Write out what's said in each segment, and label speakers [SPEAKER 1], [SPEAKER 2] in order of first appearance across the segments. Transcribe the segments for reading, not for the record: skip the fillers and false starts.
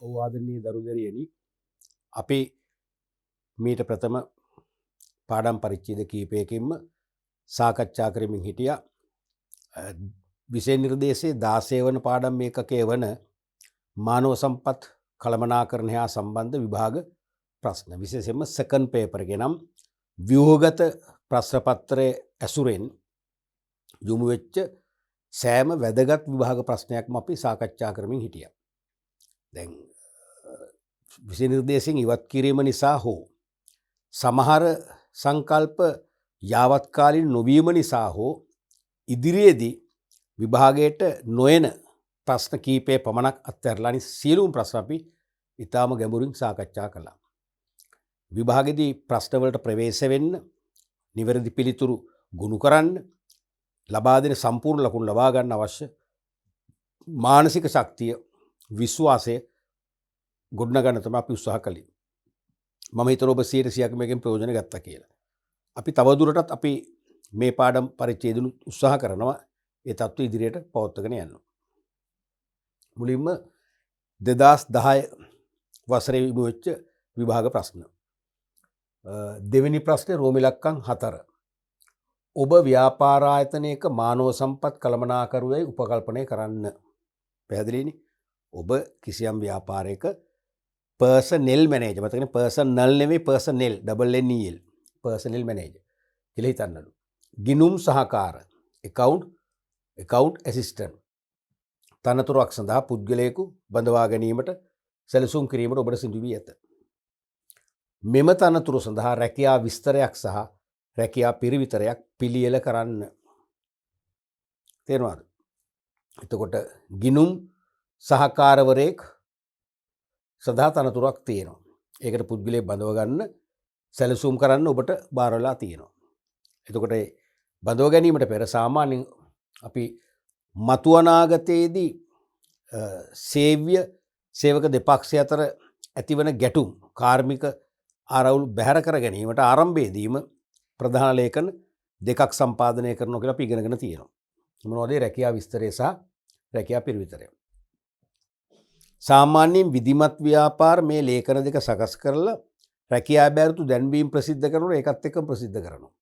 [SPEAKER 1] ආදරණීය දරුදරියනි අපි මීට ප්‍රථම පාඩම් පරිච්ඡේද කීපයකින්ම සාකච්ඡා කරමින් හිටියා විෂය නිර්දේශයේ 16 වන පාඩම් ඒකකයේ වන මානව සම්පත් කළමනාකරණය හා සම්බන්ධ විභාග ප්‍රශ්න විශේෂයෙන්ම සෙකන්ඩ් පේපර් එකේ නම් ව්‍යුහගත ප්‍රශ්න පත්‍රයේ ඇසුරෙන් යොමු වෙච්ච සෑම වැදගත් විභාග ප්‍රශ්නයක්ම අපි සාකච්ඡා කරමින් හිටියා. දැන් විෂය නිර්දේශයෙන් ඉවත් කිරීම නිසා හෝ සමහර සංකල්ප යාවත්කාලින නොවීම නිසා හෝ ඉදිරියේදී විභාගයට නොයන ප්‍රශ්න කීපය පමණක් අත්හැරලානි සියලුම ප්‍රශ්න අපි ඉතාම ගැඹුරින් සාකච්ඡා කළා. විභාගයේදී ප්‍රශ්නවලට ප්‍රවේශ වෙන්න, නිවැරදි පිළිතුරු ගොනු කරන්න, ලබා දෙන සම්පූර්ණ ලකුණු ලබා ගන්න අවශ්‍ය මානසික ශක්තිය, විශ්වාසය ගොඩනගන්න තමයි අපි උත්සාහ කළේ. මම හිතනවා ඔබ 100%ක් මේකෙන් ප්‍රයෝජන ගත්තා කියලා. අපි තවදුරටත් අපි මේ පාඩම් පරිච්ඡේදන උත්සාහ කරනවා ඒ තත්ත්වය ඉදිරියට පවත්වාගෙන යන්න. මුලින්ම 2010 වසරේ වෙච්ච විභාග ප්‍රශ්න. දෙවෙනි ප්‍රශ්නේ රෝම ඉලක්කම් 4. ඔබ ව්‍යාපාර ආයතනයක මානව සම්පත් කළමනාකරුවයි උපකල්පනය කරන්න. පැහැදිලිනේ? ඔබ කිසියම් ව්‍යාපාරයක පර්සනල් මැනේජර්, මතකනේ පර්සනල් නෙවෙයි පර්සනල් NNEL පර්සනල් මැනේජර් කියලා හිතන්නලු. ගිණුම් සහකාර account assistant තනතුරක් සඳහා පුද්ගලයෙකු බඳවා ගැනීමට සැලසුම් කිරීමට ඔබට සිදු වී ඇත. මෙම තනතුර සඳහා රැකියා විස්තරයක් සහ රැකියා පිරිවිතරයක් පිළියෙල කරන්න. තේරෙනවද? එතකොට ගිණුම් සහකාරවරයෙක් සඳහා තනතුරක් තියෙනවා. ඒකට පුද්ගලයෙක් බඳව ගන්න සැලසුම් කරන්න ඔබට බාර වෙලා තියෙනවා. එතකොට බඳව ගැනීමට පෙර සාමාන්‍යයෙන් අපි මතු අනාගතයේදී සේව්‍ය සේවක දෙපක්ෂය අතර ඇතිවන ගැටුම් කාර්මික ආරවුල් බැහැර කර ගැනීමට ආරම්භයේදීම ප්‍රධාන ලේඛන දෙකක් සම්පාදනය කරනවා කියලා අපි ඉගෙනගෙන තියෙනවා. මොනවද? රැකියා විස්තරය සහ රැකියා පිරිවිතරය. සාමාන්‍යයෙන් විධිමත් ව්‍යාපාර මේ ලේඛන දෙක සකස් කරලා රැකියා බැරිතු දැන්වීම් ප්‍රසිද්ධ කරනවා, ඒකත් එක්කම ප්‍රසිද්ධ කරනවා.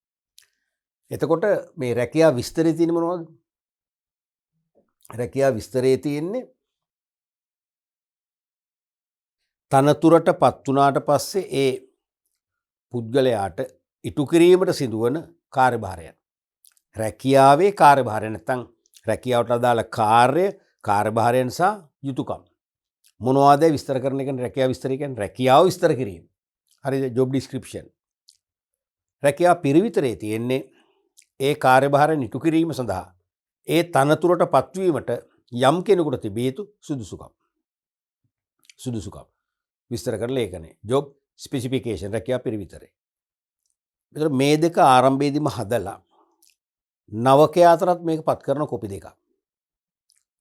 [SPEAKER 1] එතකොට මේ රැකියා විස්තරේ තියෙන්නේ මොනවද? රැකියා විස්තරේ තියෙන්නේ තනතුරට පත් වුණාට පස්සේ ඒ පුද්ගලයාට ඉටු කිරීමට සිදුවන කාර්යභාරයන්. රැකියාවේ කාර්යභාරය නැත්නම් රැකියාවට අදාළ කාර්යභාරයන් සහ යුතුයකම්. මොනවද විස්තර කරන එක රැකියාව විස්තරය කියන්නේ? රැකියාව විස්තර කිරීම. හරිද? Job description. රැකියාව පිරිවිතරේ තියෙන්නේ ඒ කාර්යභාරයන් ඉටු කිරීම සඳහා ඒ තනතුරට පත්වීමට යම් කෙනෙකුට තිබිය යුතු සුදුසුකම් විස්තර කරන ලේඛනය. ජොබ් ස්පෙસિෆිකේෂන් රැකියාව පිරිවිතරේ. ඒතර මේ දෙක ආරම්භයේදීම හදලා නවකයා අතරත් මේක පත් කරන කොපි දෙකක්.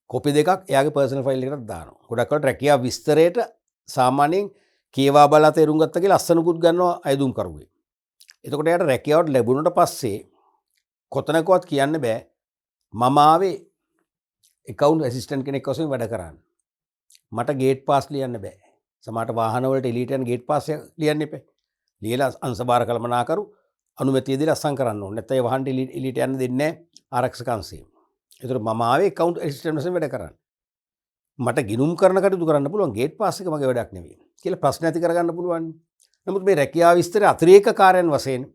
[SPEAKER 1] කොපි දෙකක් එයාගේ පර්සනල් ෆයිල් එකකට දානවා. ගොඩක් වෙලාවට රැකියාව විස්තරයට සාමාන්‍යයෙන් කියවා බලලා තේරුම් ගත්තා කියලා අස්සනකුත් ගන්නවා අයදුම් කරුවේ. එතකොට එයාට රැකියාවට ලැබුණට පස්සේ කොතනකවත් කියන්න බෑ මම ආවේ account assistant කෙනෙක් වශයෙන් වැඩ කරන්න. මට ගේට් පාස් ලියන්න බෑ. සමහරට වාහන වලට එලීට යන ගේට් පාස් ලියන්න එපා. ලියලා අංශභාර කළමනාකරු අනුමැතිය දීලා අස්සම් කරන්න ඕනේ. නැත්නම් ඒ වාහනට එලීට යන්න දෙන්නේ නැහැ ආරක්ෂක අංශය. ඒතර මම ආවේ account assistant වශයෙන් වැඩ කරන්න. මට ගිණුම් කරන කටයුතු කරන්න පුළුවන්, ගේට් පාස් එක මගේ වැඩක් නෙවෙයි කියලා ප්‍රශ්න ඇති කරගන්න පුළුවන්. නමුත් මේ රැකියාව විස්තරය අතිරේක කාර්යයන් වශයෙන්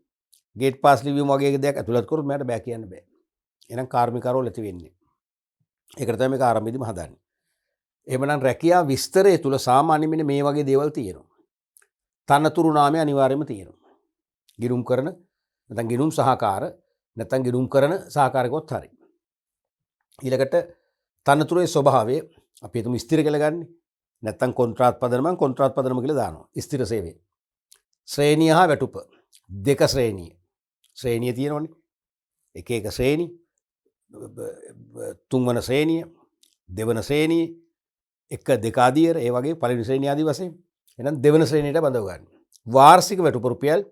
[SPEAKER 1] ගේට් පාස් ලිවීම වගේ දෙයක් ඇතුළත් කරොත් මට බෑ කියන්න බෑ. එහෙනම් කාර්මිකරෝ ඇති වෙන්නේ. ඒකට තමයි මේක ආරම්භයේදීම හදන්නේ. එහෙමනම් රැකියාව විස්තරය තුල සාමාන්‍යයෙන් මෙන්න මේ වගේ දේවල් තියෙනවා. තනතුරු නාමය අනිවාර්යයෙන්ම තියෙනවා. ගිණුම් කරන නැත්නම් ගිණුම් සහකාර නැත්නම් ගිණුම් කරන සහකාරකවත් හරි. ඊළඟට තනතුරේ ස්වභාවය අපි හිතමු ස්ථිර කියලා ගන්න. නැත්නම් කොන්ත්‍රාත් පදනම කොන්ත්‍රාත් පදනම කියලා දානවා. ස්ථිර සේවය. ශ්‍රේණිය හා වැටුප. දෙක ශ්‍රේණිය. ශ්‍රේණිය තියෙනවනේ. එක ශ්‍රේණි. තුන්වන ශ්‍රේණිය, දෙවන ශ්‍රේණිය, එක දෙක ආදියර, ඒ වගේ පළවෙනි ශ්‍රේණිය ආදී වශයෙන්. එහෙනම් දෙවන ශ්‍රේණියට බඳව ගන්න. වාර්ෂික වැටුප රුපියල්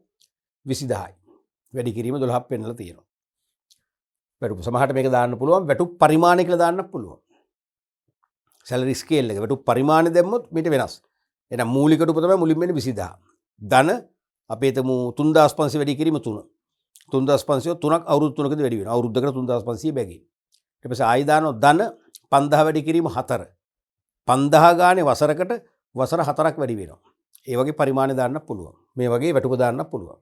[SPEAKER 1] 20000යි. වැඩි කිරීම 12ක් පෙන්නලා තියෙනවා. වැටුප සමහරට මේක දාන්න පුළුවන් වැටුප් පරිමාණය කියලා දාන්නත් පුළුවන්. සැලරි ස්කේල් එක වැටුප් පරිමාණය දැම්මොත් මීට වෙනස්. එහෙනම් මූලික වැටුප තමයි මුලින්ම එන්නේ 20000. ධන අපි හිතමු 3500 වැඩි කිරීම 3. 3500 3ක් අවුරුදු 3කදී වැඩි වෙනවා. අවුරුද්දකට 3500 බැගින්. ඊට පස්සේ ආයි දානවා ධන 5000 වැඩි කිරීම 4. 5000 ගානේ වසරකට වසර 4ක් වැඩි වෙනවා. ඒ වගේ පරිමාණය දාන්න පුළුවන්. මේ වගේ වැටුප දාන්න පුළුවන්.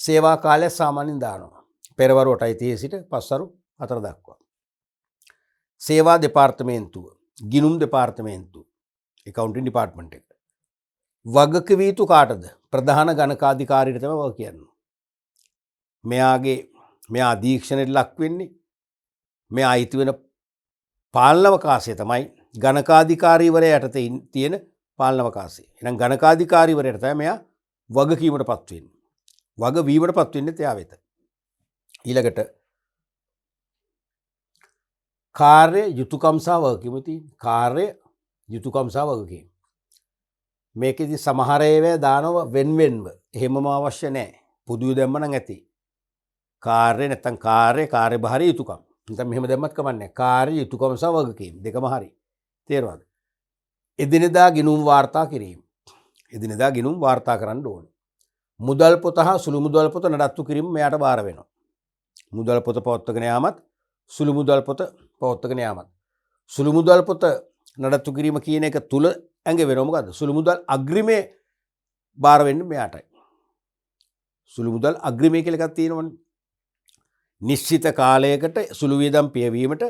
[SPEAKER 1] සේවා කාලය සාමාන්‍යයෙන් දානවා. පෙරවරු 8:30 සිට පස්වරු 4 දක්වා. සේවා දෙපාර්තමේන්තුව, ගිණුම් දෙපාර්තමේන්තුව, accounting department එක. වගකිව යුතු කාටද? ප්‍රධාන ගණකාධිකාරීට තමයි වග කියන්නේ. මෙයා අධීක්ෂණයට ලක් වෙන්නේ. මෙයා අයිති වෙන පාලන අවකාශය තමයි ගණකාධිකාරීවරයා යටතේ තියෙන පාලන අවකාශය. එහෙනම් ගණකාධිකාරීවරයාට තමයි මෙයා වගකීමටපත් වෙන්නේ. වග වීමටපත් වෙන්නේ එයා වෙත. ඊළඟට කාර්ය යුතුයකම් සහ වගකීම් තියෙන. කාර්ය යුතුයකම් සහ වගකීම්. මේකෙදි සමහර ඒවා දානවා වෙන්වෙන්ව. එහෙමම අවශ්‍ය නැහැ. පොදුවේ දැම්ම නම් ඇති. කාර්ය නැත්නම් කාර්යභාරය යුතුයකම්. නැත්නම් මෙහෙම දැම්මත් කමක් නැහැ. කාර්ය යුතුයකම් සහ වගකීම් දෙකම හරි. තේරුණාද? එදිනෙදා ගිණුම් වාර්තා කිරීම. එදිනෙදා ගිණුම් වාර්තා කරන්න ඕනේ. මුදල් පොත හා සුළු මුදල් පොත නඩත්තු කිරීම මෙයාට බාර වෙනවා. මුදල් පොත පවත්වාගෙන යාමත් සුළු මුදල් පොත පවත්වාගෙන යාමත්. සුළු මුදල් පොත නඩත්තු කිරීම කියන එක තුල ඇඟ වෙනව මොකද්ද? සුළු මුදල් අග්‍රිමේ බාර වෙන්නේ මෙයාටයි. සුළු මුදල් අග්‍රිමේ කියලා එකක් තියෙනවනේ. නිශ්චිත කාලයකට සුළු වියදම් පියවීමට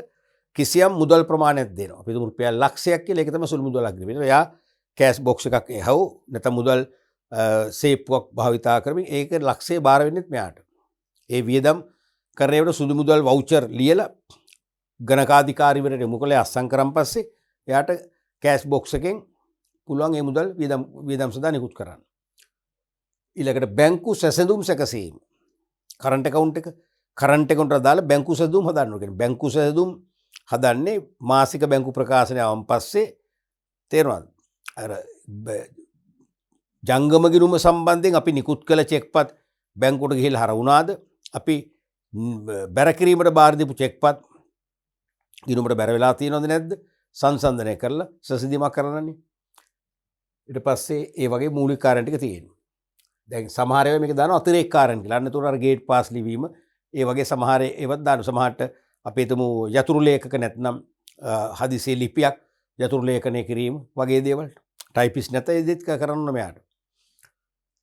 [SPEAKER 1] කිසියම් මුදල් ප්‍රමාණයක් දෙනවා. අපි හිතමු රුපියල් ලක්ෂයක් කියලා. ඒක තමයි සුළු මුදල් අග්‍රිමේ. එයා කෑෂ් බොක්ස් එකක් එහව නැත්නම් මුදල් සේප්පුවක් භාවිතා කරමින් ඒක ලක්ෂය බාර වෙන්නේත් මෙයාට. ඒ වියදම් කරේවට සුළු මුදල් වවුචර් ලියලා ගණකාධිකාරීවරට යොමු කළේ අස්සම් කරන් පස්සේ එයාට කෑෂ් බොක්ස් එකෙන් පුළුවන් ඒ මුදල් වියදම් සඳහා නිකුත් කරන්න. ඊළඟට බැංකු සැසඳුම් සැකසීම. කරන්ට් account එක කරන්ට් account එකට දාලා බැංකු සැසඳුම් හදන්න ඕනේ. බැංකු සැසඳුම් හදන්නේ මාසික බැංකු ප්‍රකාශනය ආවන් පස්සේ. තේරුණාද? අර ජංගම ගිණුම සම්බන්ධයෙන් අපි නිකුත් කළ චෙක්පත් බැංකුවට ගිහිල්ලා හරවුණාද? අපි බැර කිරීමට බාර දීපු චෙක්පත් ගිණුමට බැර වෙලා තියෙනවද නැද්ද? සංසන්දනය කරලා සැසඳීමක් කරනනේ. ඊට පස්සේ ඒ වගේ මූලික කාරණා ටික තියෙනවා. දැන් සමහර ඒවා මේක දානවා අතිරේක කාරණා කියලා. අන්න ඒතකොට අර ගේට් පාස් ලිවීම ඒ වගේ සමහර ඒවත් දානවා. සමහරට අපි හිතමු යතුරු ලේඛක නැත්නම් හදිසියේ ලිපියක් යතුරු ලේඛනය කිරීම වගේ දේවල්. ටයිපිස් නැත ඒ දෙත් කරන්න මෙයාට.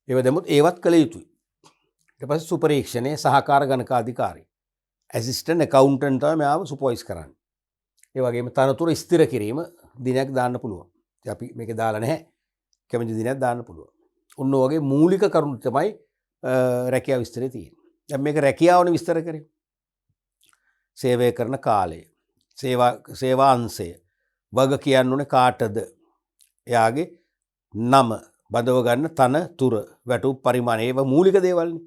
[SPEAKER 1] ඒව දෙමුත් ඒවත් කළ යුතුයි. ඊට පස්සේ සුපරීක්ෂණයේ සහකාර ගණකාධිකාරී. ඇසිස්ටන්ට් ඇකවුන්ටන්ට් තමයි මෙයාව සුපර්වයිස් කරන්නේ. ඒ වගේම තනතුර ස්ථිර කිරීම දිනයක් දාන්න පුළුවන්. අපි මේක දාලා නැහැ. කැමති දිනයක් දාන්න පුළුවන්. ඔන්න වගේ මූලික කරුණු තමයි රැකියාව විස්තරේ තියෙන්නේ. දැන් මේක රැකියාවනේ විස්තර කරේ. සේවය කරන කාලය, සේවා අංශය, වග කියන්න ඕනේ කාටද? එයාගේ නම, බදව ගන්න තන තුර, වැටුප් පරිමාණය ඒවා මූලික දේවල්නේ.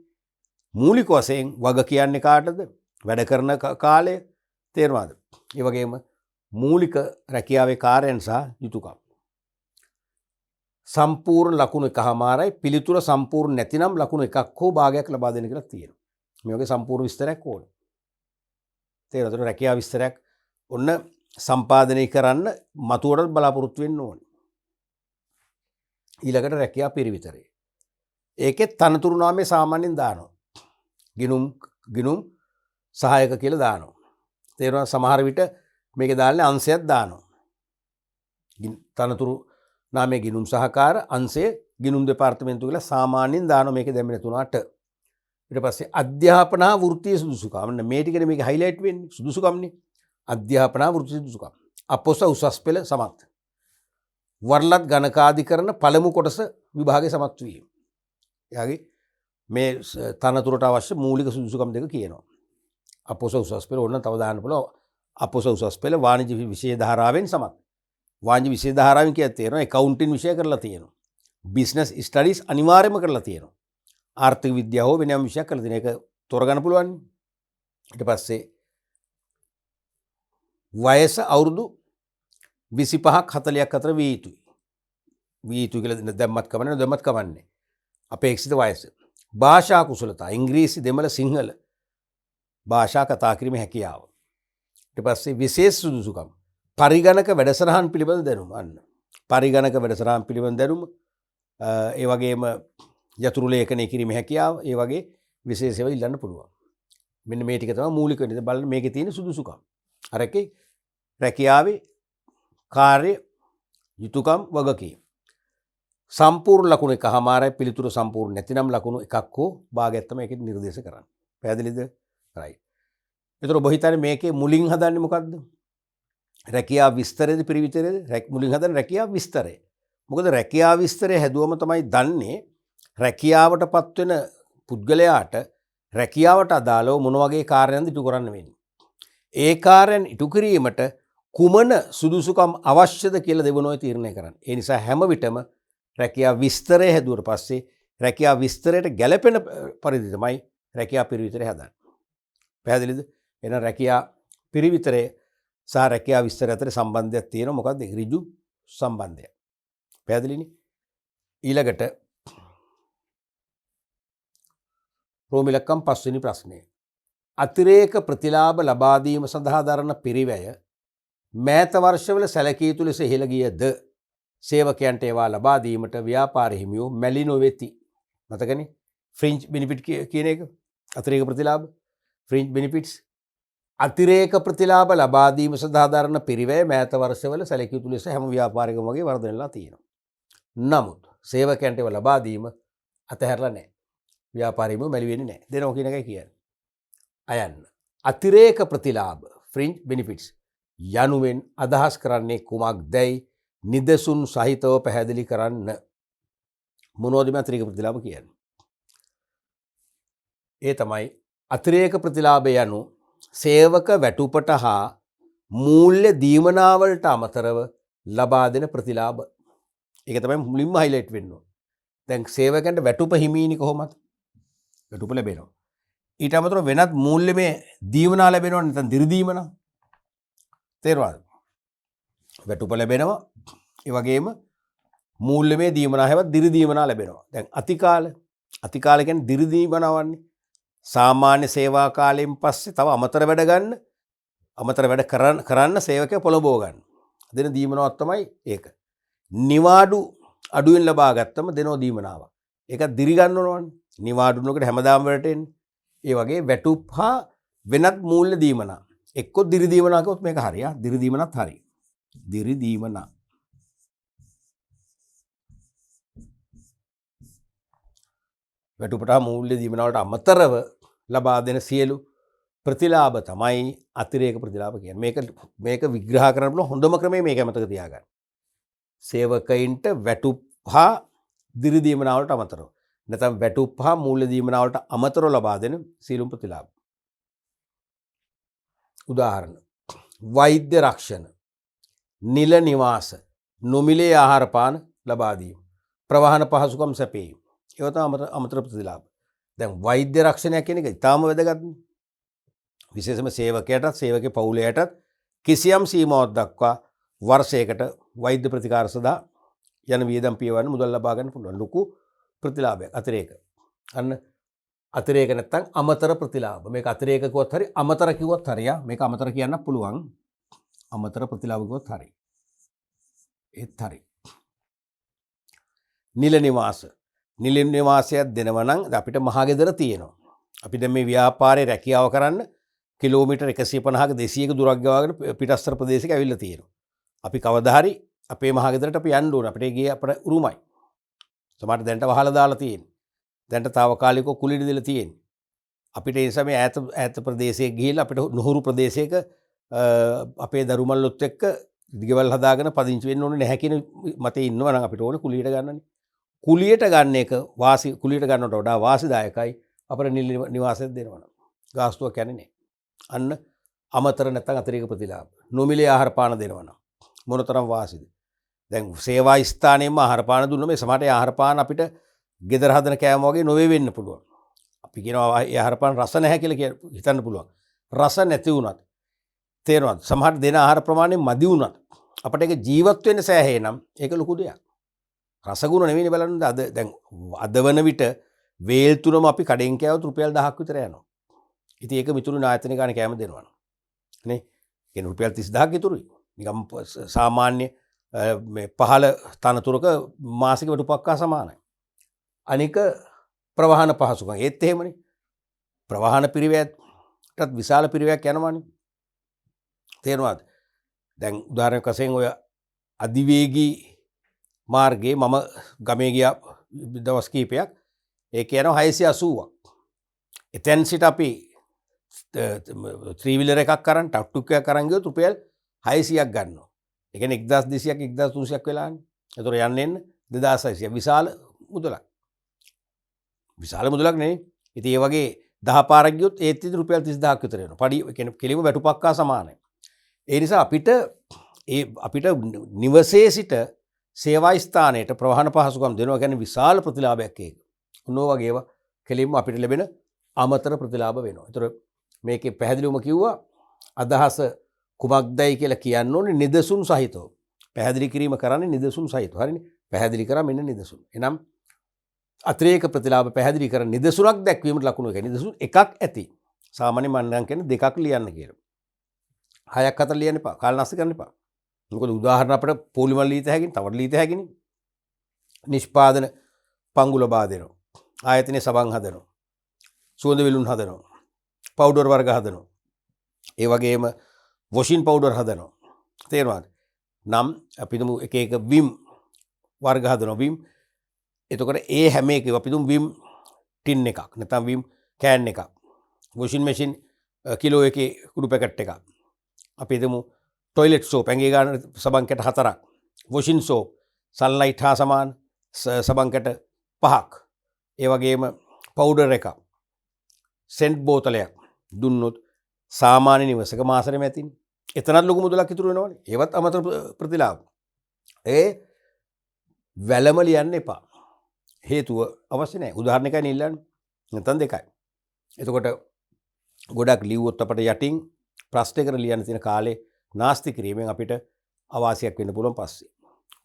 [SPEAKER 1] මූලික වශයෙන් වග කියන්නේ කාටද? වැඩ කරන කාලය. තේරුණාද? ඒ වගේම මූලික රැකියාවේ කාර්යයන් සහ යුතුයකම්. සම්පූර්ණ ලකුණු එකමාරයි, පිළිතුර සම්පූර්ණ නැතිනම් ලකුණු එකක් හෝ භාගයක් ලබා දෙන්න කියලා තියෙනවා. මේ වගේ සම්පූර්ණ විස්තරයක් ඕනේ. තේරුණාද? රැකියාව විස්තරයක් ඔන්න සම්පාදනය කරන්න මතුවරට බලාපොරොත්තු වෙන්න ඕනේ. ඊළඟට රැකියා පිරිවිතරය. ඒකෙත් තනතුරු නාමය සාමාන්‍යයෙන් දානවා. ගිණුම් සහායක කියලා දානවා. තේරුණා? සමහර විට මේක දාන්නේ අංශයක් දානවා. තනතුරු නාමයේ ගිණුම් සහකාර අංශයේ ගිණුම් දෙපාර්තමේන්තුව කියලා සාමාන්‍යයෙන් දානවා. මේක දැම්මේ තුනට. ඊට පස්සේ අධ්‍යාපන හා වෘත්තීය සුදුසුකම්. මේ ටිකනේ මේක හයිලයිට් වෙන්නේ. සුදුසුකම්නේ. අධ්‍යාපන හා වෘත්තීය සුදුසුකම්. අපොස උසස් පෙළ සමත්. වරලත් ගණකාධිකරණ පළමු කොටස විභාගයේ සමත් වීම. එයාගේ මේ තනතුරට අවශ්‍ය මූලික සුදුසුකම් දෙක කියනවා. අපොස උසස් පෙළ ඕන තව දාන්න පුළුවන්. අපොස උසස් පෙළ වාණිජ්‍ය විෂය ධාරාවෙන් සමත්. වාණිජ්‍ය විෂය ධාරාවෙන් කියත් තේරෙනවා ඇකවුන්ටින් විෂය කරලා තියෙනවා. බිස්නස් ස්ටඩීස් අනිවාර්යයෙන්ම කරලා තියෙනවා. ආර්ථික විද්‍යාව හෝ වෙනම විෂයක් කරලා තියෙන එක තෝරගන්න පුළුවන්. ඊට පස්සේ වයස අවුරුදු 25ක් 40ක් අතර විය යුතුයි. විය යුතුයි කියලා දැම්මත් කමන්නේ. අපේක්ෂිත වයස. භාෂා කුසලතා ඉංග්‍රීසි, දෙමළ, සිංහල භාෂා කතා කිරීමේ හැකියාව. ඊට පස්සේ විශේෂ සුදුසුකම් පරිගණක වැඩසටහන් පිළිබඳ දැනුම අන්න. පරිගණක වැඩසටහන් පිළිබඳ දැනුම ඒ වගේම යතුරු ලේඛනය කිරීමේ හැකියාව ඒ වගේ විශේෂ ඒවා ඉල්ලන්න පුළුවන්. මෙන්න මේ ටික තමයි මූලික වෙන්නේ. බලන්න මේකේ තියෙන සුදුසුකම්. අර එකේ රැකියාවේ කාර්ය යුතුයකම් වගකීම්. සම්පූර්ණ ලකුණු එකමාරයි පිළිතුරු සම්පූර්ණ නැතිනම් ලකුණු එකක් හෝ භාගයක් තමයි ඒකෙදි නිර්දේශ කරන්නේ. පැහැදිලිද? right. ඒතර ඔබ හිතන්නේ මේකේ මුලින් හදන්නේ මොකද්ද? රැකියාව විස්තරයේද පිරිවිතරයේද? මුලින් හදන්නේ රැකියාව විස්තරය. මොකද රැකියාව විස්තරය හැදුවම තමයි දන්නේ රැකියාවටපත් වෙන පුද්ගලයාට රැකියාවට අදාළව මොන වගේ කාර්යයන්ද ඉටු කරන්න වෙන්නේ. ඒ කාර්යයන් ඉටු කිරීමට කුමන සුදුසුකම් අවශ්‍යද කියලා දෙවනෝයි තීරණය කරන්නේ. ඒ නිසා හැම විටම රැකියාව විස්තරය හැදුවට පස්සේ රැකියාව විස්තරයට ගැළපෙන පරිදි තමයි රැකියාව පිරිවිතරය හදන්නේ. පැහැදිලිද? එහෙනම් රැකියාව පිරිවිතරය සහ රැකියාව විස්තරය අතර සම්බන්ධයක් තියෙනවා. මොකක්ද? ඍජු සම්බන්ධයක්. පැහැදිලිනේ? ඊළඟට රෝම ඉලක්කම් 5 වෙනි ප්‍රශ්නය. අතිරේක ප්‍රතිලාභ ලබා දීම සඳහා දරන පිරිවැය මෑත වර්ෂවල සැලකිය යුතු ලෙස ඉහළ ගියද සේවකයන්ට ඒවා ලබා දීමට ව්‍යාපාර හිමියෝ මැලි නොවෙති. මතකනේ? ෆ්‍රින්ජ් බෙනිෆිට් කියන එක. අතිරේක ප්‍රතිලාභ ෆ්‍රින්ජ් බෙනිෆිට්ස්. අතිරේක ප්‍රතිලාභ ලබා දීම සඳහා දරන පිරිවැය මෑත වර්ෂවල සැලකිය යුතු ලෙස හැම ව්‍යාපාරිකම වගේ වර්ධනය වෙලා තියෙනවා. නමුත් සේවකයන්ට ඒවා ලබා දීම අතහැරලා නැහැ. ව්‍යාපාරිකම මැලි වෙන්නේ නැහැ. දෙනවා කියන එකයි කියන්නේ. අයන්න. අතිරේක ප්‍රතිලාභ ෆ්‍රින්ජ් බෙනිෆිට්ස් යනුවෙන් අදහස් කරන්නේ කුමක්දයි නිදසුන් සහිතව පැහැදිලි කරන්න. මොනවද මේ අතිරේක ප්‍රතිලාභ කියන්නේ? ඒ තමයි අතිරේක ප්‍රතිලාභ යනු සේවක වැටුපට හා මූල්‍ය දීමනාවලට අමතරව ලබා දෙන ප්‍රතිලාභ. ඒක තමයි මුලින්ම හයිලයිට් වෙන්න ඕන. දැන් සේවකයන්ට වැටුප හිමීනි කොහොමද? වැටුප ලැබෙනවා. ඊට අමතරව වෙනත් මූල්‍යමය දීමනා ලැබෙනවා නැත්නම් දිරි දීමනා. තේරුණාද? වැටුප ලැබෙනවා. ඒ වගේම මූල්‍යමය දීමනා හැවත් දිරි දීමනා ලැබෙනවා. දැන් අතිකාල කියන්නේ දිරි දීමනාවන්නේ. සාමාන්‍ය සේවා කාලයෙන් පස්සේ තව අමතර වැඩ ගන්න, අමතර වැඩ කරන්න සේවකයා පොළඹව ගන්න. දෙන දීමනාවක් තමයි ඒක. නිවාඩු අඩුවෙන් ලබා ගත්තම දෙනෝ දීමනාවක්. ඒක දිරි ගන්න ඕනවනේ. නිවාඩු නොකර හැමදාම වැඩට එන්නේ. ඒ වගේ වැටුප් හා වෙනත් මූල්‍ය දීමනා. එක්ක දිරි දීමනා කිව්වොත් මේක හරිය. දිරි දීමනත් හරිය. දිරි දීමනා. වැටුපට මූල්‍ය දීමනාවට අමතරව ලබා දෙන සියලු ප්‍රතිලාභ තමයි අතිරේක ප්‍රතිලාභ කියන්නේ. මේක විග්‍රහ කරන්න පුළුවන් හොඳම ක්‍රමය මේක මතක තියාගන්න. සේවකයින්ට වැටුප් හා දිරි දීමනාවලට අමතරව නැත්නම් වැටුප් හා මූල්‍ය දීමනාවලට අමතරව ලබා දෙන සියලුම ප්‍රතිලාභ. උදාහරණ: වෛද්‍ය රක්ෂණ, නිල නිවාස, නොමිලේ ආහාර පාන ලබා දීම, ප්‍රවාහන පහසුකම් සැපයීම. ඒවා තමයි අමතර ප්‍රතිලාභ. දැන් වෛද්‍ය රක්ෂණය කියන එක ඉතාම වැදගත්. විශේෂයෙන්ම සේවකයාටත් සේවකගේ පවුලයටත් කිසියම් සීමාවක් දක්වා වර්ෂයකට වෛද්‍ය ප්‍රතිකාර සඳහා යන වියදම් පියවන්න මුදල් ලබා ගන්න පුළුවන්. ලොකු ප්‍රතිලාභයක් අතිරේක. අන්න අතිරේක නැත්තම් අමතර ප්‍රතිලාභ. මේක අතිරේක කිව්වත් හරි අමතර කිව්වත් හරි. මේක අමතර කියන්න පුළුවන්. අමතර ප්‍රතිලාභ කිව්වත් හරි. ඒත් හරි. නිල නිවාස. නිල නිවාසයක් දෙනවා නම් අපිට මහගෙදර තියෙනවා. අපි දැන් මේ ව්‍යාපාරේ රැකියාව කරන්න කිලෝමීටර් 150ක 200ක දුරක් ගාගෙන පිටස්තර ප්‍රදේශයක ඇවිල්ලා තියෙනවා. අපි කවදා හරි අපේ මහගෙදරට අපි යන්න ඕන. අපිට ගියේ අපේ උරුමයි. සමහරට දැන්ට වහලා දාලා තියෙන්නේ. දැන්ට తాවකාලිකව කුලිට දීලා තියෙන්නේ. අපිට ඒ නිසා මේ ඈත ප්‍රදේශයක ගිහිල්ලා අපිට නුහුරු ප්‍රදේශයක අපේ දරුමල්ලොත් එක්ක ගෙවල් හදාගෙන පදිංචි වෙන්න ඕනේ නැහැ කියන මතේ ඉන්නවා නම් අපිට ඕනේ කුලියට ගන්නනේ. කුලියට ගන්න එක කුලියට ගන්නට වඩා වාසිදායකයි අපේ නිල නිවාසයක් දෙනවනම්. ගාස්තුවක් යන්නේ නැහැ. අන්න අමතර නැත්නම් අතිරේක ප්‍රතිලාභ. නොමිලේ ආහාර පාන දෙනවනම් මොනතරම් වාසිද? දැන් සේවා ස්ථානයෙන්ම ආහාර පාන දුන්නම මේ සමහරට ආහාර පාන අපිට ගෙදර හදන කෑම වගේ නොවේ වෙන්න පුළුවන්. අපි කියනවා ඒ ආහාර පාන රස නැහැ කියලා හිතන්න පුළුවන්. රස නැති වුණත් තේරෙනවද? සමහරට දෙන ආහාර ප්‍රමාණය මදි වුණත් අපිට ඒක ජීවත් වෙන්න සෑහේ නම් ඒක ලොකු දෙයක්. රසගුණ නෙවෙයි බලන්න. අද වන විට වේල් තුනම අපි කඩෙන් කෑවොත් රුපියල් 1000ක් විතර යනවා. ඉතින් ඒක මිතුරු නායතන ගාන කෑම දෙනවා නේ. කියන රුපියල් 30000ක් ඉතුරුයි. නිකම් සාමාන්‍ය පහළ තනතුරක මාසික වැටුපක්කා සමානයි. අනික ප්‍රවාහන පහසුකම් ඒත් එහෙමනේ. ප්‍රවාහන පිරිවැයටත් විශාල පිරිවැයක් යනවානේ. තේරෙනවද? දැන් උදාහරණයක් වශයෙන් ඔය අධිවේගී මාර්ගයේ මම ගමේ ගියා දවස් කිහිපයක්. ඒක යනවා 680ක්. එතෙන් සිට අපි ත්‍රීවිලර් එකක් අරන් ටක් එකක් අරන් ගියොත් රුපියල් 600ක් ගන්නවා. ඒ කියන්නේ 1200ක් 1300ක් වෙලානේ. ඒතොර යන්න එන්න 2600 විශාල මුදලක්. විශාල මුදලක් නෙවෙයි. ඉතින් ඒ වගේ 10 පාරක් ගියොත් ඒත් ඉතින් රුපියල් 30000ක් විතර වෙනවා. පඩි ඒ කියන්නේ කෙලිම වැටුපක්කා සමානයි. ඒ නිසා අපිට නිවසේ සිට සේවා ස්ථානයට ප්‍රවාහන පහසුකම් දෙනවා කියන්නේ විශාල ප්‍රතිලාභයක් ඒක. උනෝ වගේ ඒවා කෙලින්ම අපිට ලැබෙන අමතර ප්‍රතිලාභ වෙනවා. ඒතර මේකේ පැහැදිලිවම කිව්වා අදහස කුමක්දයි කියලා කියන්න ඕනේ නිදසුන් සහිතව. පැහැදිලි කිරීම කරන්නේ නිදසුන් සහිතව. හරිනේ. පැහැදිලි කරා මෙන්න නිදසුන්. එනම් අතිරේක ප්‍රතිලාභ පැහැදිලි කර නිදසුනක් දැක්වීමට ලකුණු එක. නිදසුන් එකක් ඇති. සාමාන්‍ය මම නම් කියන්නේ දෙකක් ලියන්න කියලා. 6ක් 4 ලියන්න එපා. කාලනාස්ති කරන්න එපා. මොකද උදාහරණ අපිට පොලිමර් ලීත හැකිනේ, තවට ලීත හැකිනේ. නිෂ්පාදන පංගු ලබා දෙනවා. ආයතනයේ සබන් හදනවා. සුවඳ විලුන් හදනවා. පවුඩර් වර්ග හදනවා. ඒ වගේම වොෂින් පවුඩර් හදනවා. තේරුණාද? නම් අපි තුමු එක එක විම් වර්ග හදනවා. විම් එතකොට ඒ හැම එකම අපි තුමු විම් ටින් එකක් නැත්නම් විම් කෑන් එකක්. වොෂින් මැෂින් කිලෝ එකේ කුඩු පැකට් එකක්. අපි තුමු ටොයිලට් සෝප් ඇඟේ ගන්න සබන් කැට 4ක්. වොෂින් සෝප් සන්ලයිට් හා සමාන සබන් කැට 5ක්. ඒ වගේම පවුඩර් එකක්. සෙන්ට් බෝතලයක් දුන්නොත් සාමාන්‍ය නිවසක මාසෙම ඇතිනේ. එතනත් ලොකු මුදලක් ඉතුරු වෙනවනේ. ඒවත් අමතර ප්‍රතිලාභ. ඒ වැලම ලියන්න එපා. හේතුව අවශ්‍ය නැහැ. උදාහරණ එකයි නිල්ලන්නේ. නැත්නම් දෙකයි. එතකොට ගොඩක් ලිව්වොත් අපිට යටින් ප්‍රශ්නයකට ලියන්න තියෙන කාලේ නාස්ති කිරීමෙන් අපිට අවාසියක් වෙන්න පුළුවන් පස්සේ.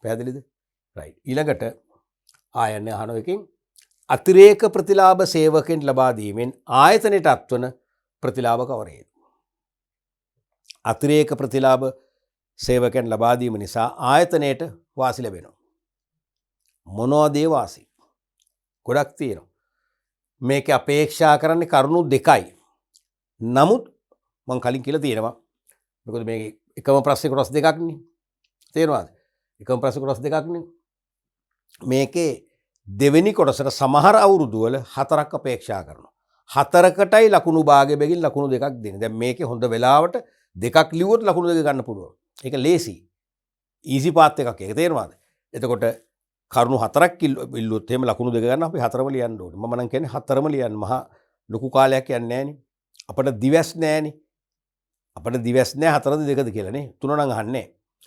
[SPEAKER 1] පැහැදිලිද? රයිට්. ඊළඟට ආයන්නේ අහන එකකින් අතිරේක ප්‍රතිලාභ සේවකෙන් ලබා දීමෙන් ආයතනයට අත්වන ප්‍රතිලාභ කවරේද? අතිරේක ප්‍රතිලාභ සේවකයන් ලබා දීම නිසා ආයතනයට වාසි ලැබෙනවා. මොනවද ඒ වාසි? ගොඩක් තියෙනවා. මේක අපේක්ෂා කරන්නේ කරුණු දෙකයි. නමුත් මම කලින් කියලා තියෙනවා. මොකද මේක එකම ප්‍රශ්නේ කොටස් දෙකක් නේ. තේරෙනවද? එකම ප්‍රශ්නේ කොටස් දෙකක් නේ. මේකේ දෙවෙනි කොටසට සමහර අවුරුදු වල 4ක් අපේක්ෂා කරනවා. 4කටයි ලකුණු භාගය බැගින් ලකුණු දෙකක් දෙන්නේ. දැන් මේකේ හොඳ වෙලාවට දෙකක් ලිව්වොත් ලකුණු දෙක ගන්න පුළුවන්. ඒක ලේසි. ඊසි පාත් එකක්. ඒක තේරෙනවද? එතකොට කරුණු 4ක් ඉල්ලුවොත් එහෙම ලකුණු දෙක ගන්න අපි 4ම ලියන්න ඕනේ. මම නම් කියන්නේ 4ම ලියන්න. මහා ලොකු කාලයක් යන්නේ නැහනේ. අපිට දිවස් නැහනේ. අපිට දිවස් නැහැ 4ද 2ද කියලා නේ. 3 නම් අහන්නේ.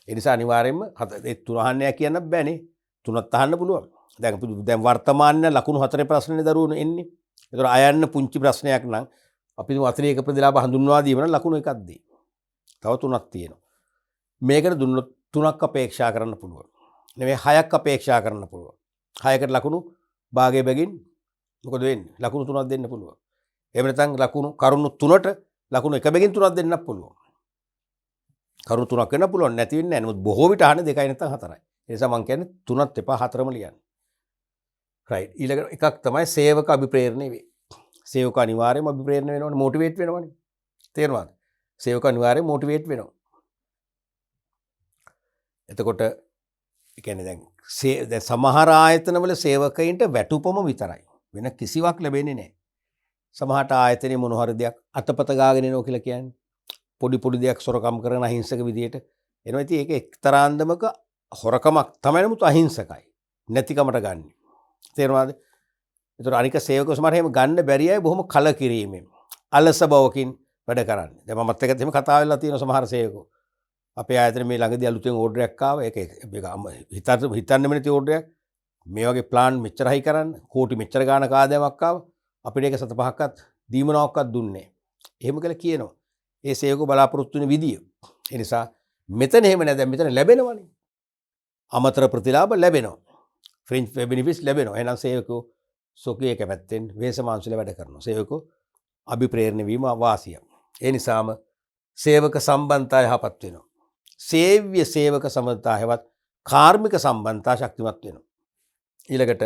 [SPEAKER 1] ඒ නිසා අනිවාර්යයෙන්ම 3 අහන්නේ කියන්න බෑනේ. 3ත් අහන්න පුළුවන්. දැන් වර්තමාන ලකුණු 4 ප්‍රශ්නේ දරුවෝ එන්නේ. ඒතර අයන්න පුංචි ප්‍රශ්නයක් නම් අපි අතිරේක ප්‍රතිලාභ හඳුන්වා දීම නම් ලකුණු එකක් දෙයි. තව 3ක් තියෙනවා. මේකට දුන්නොත් 3ක් අපේක්ෂා කරන්න පුළුවන්. නෙවෙයි 6ක් අපේක්ෂා කරන්න පුළුවන්. 6කට ලකුණු භාගය බැගින් මොකද වෙන්නේ? ලකුණු 3ක් දෙන්න පුළුවන්. එහෙම නැත්නම් කරුණු 3ට ලකුණු 1 බැගින් 3ක් දෙන්නත් පුළුවන්. කරුණු 3ක් වෙන්න පුළුවන් නැති වෙන්නේ නැහැ. නමුත් බොහෝ විට අහන්නේ 2යි නැත්නම් 4යි. ඒ නිසා මම කියන්නේ 3ත් එපා 4ම ලියන්න. රයිට්. ඊළඟ එකක් තමයි සේවක අභිප්‍රේරණය වේ. සේවක අනිවාර්යයෙන්ම අභිප්‍රේරණය වෙනවනේ, මොටිවේට් වෙනවනේ. තේරුණාද? සේවක අනිවාර්යයෙන් මොටිවේට් වෙනවා. එතකොට ඒ කියන්නේ දැන් සමහර ආයතනවල සේවකයින්ට වැටුපම විතරයි. වෙන කිසිවක් ලැබෙන්නේ නැහැ. සමහරට ආයතනයේ මොන හරි දෙයක් අතපත ගාගෙන එනවා කියලා කියන්නේ. පොඩි දෙයක් සොරකම් කරන අහිංසක විදියට එනවා. ඉතින් ඒක එක්තරා අන්දමක හොරකමක් තමයි, නමුත් අහිංසකයි. නැතිකමට ගන්න. තේරුණාද? ඒතර අනික සේවක සමහර එහෙම ගන්න බැරි අය බොහොම කලකිරීමෙන් අලස බවකින් වැඩ කරන්නේ. දැන් මමත් එක්ක එහෙම කතා වෙලා තියෙන සමහර සේවකෝ. අපේ ආයතනයේ මේ ළඟදී අලුතෙන් ඕඩර් එකක් ආවා. ඒක හිතන්නෙම නැති ඕඩර් එකක්. මේ වගේ ප්ලාන් මෙච්චරයි කරන්න. කෝටි මෙච්චර ගානක ආදායමක් ආවා. අපිට ඒක 7-5ක්වත් දීමනාවක්වත් දුන්නේ නැහැ. එහෙම කියලා කියනවා. ඒ සේවකෝ බලාපොරොත්තු වෙන විදිය. ඒ නිසා මෙතන එහෙම නැහැ. දැන් මෙතන ලැබෙනවනේ. අමතර ප්‍රතිලාභ ලැබෙනවා. ෆ්‍රින්ජ් බෙනිෆිට්ස් ලැබෙනවා. එහෙනම් සේවකෝ සොකේ කැපැත්තෙන් වේසමාංශල වැඩ කරනවා. සේවකෝ අභිප්‍රේරණය වීම වාසිය. ඒ නිසාම සේවක සම්බන්ධතාවය යහපත් වෙනවා. සේව්‍ය සේවක සම්බන්ධතා හෙවත් කාර්මික සම්බන්ධතා ශක්තිමත් වෙනවා. ඊළඟට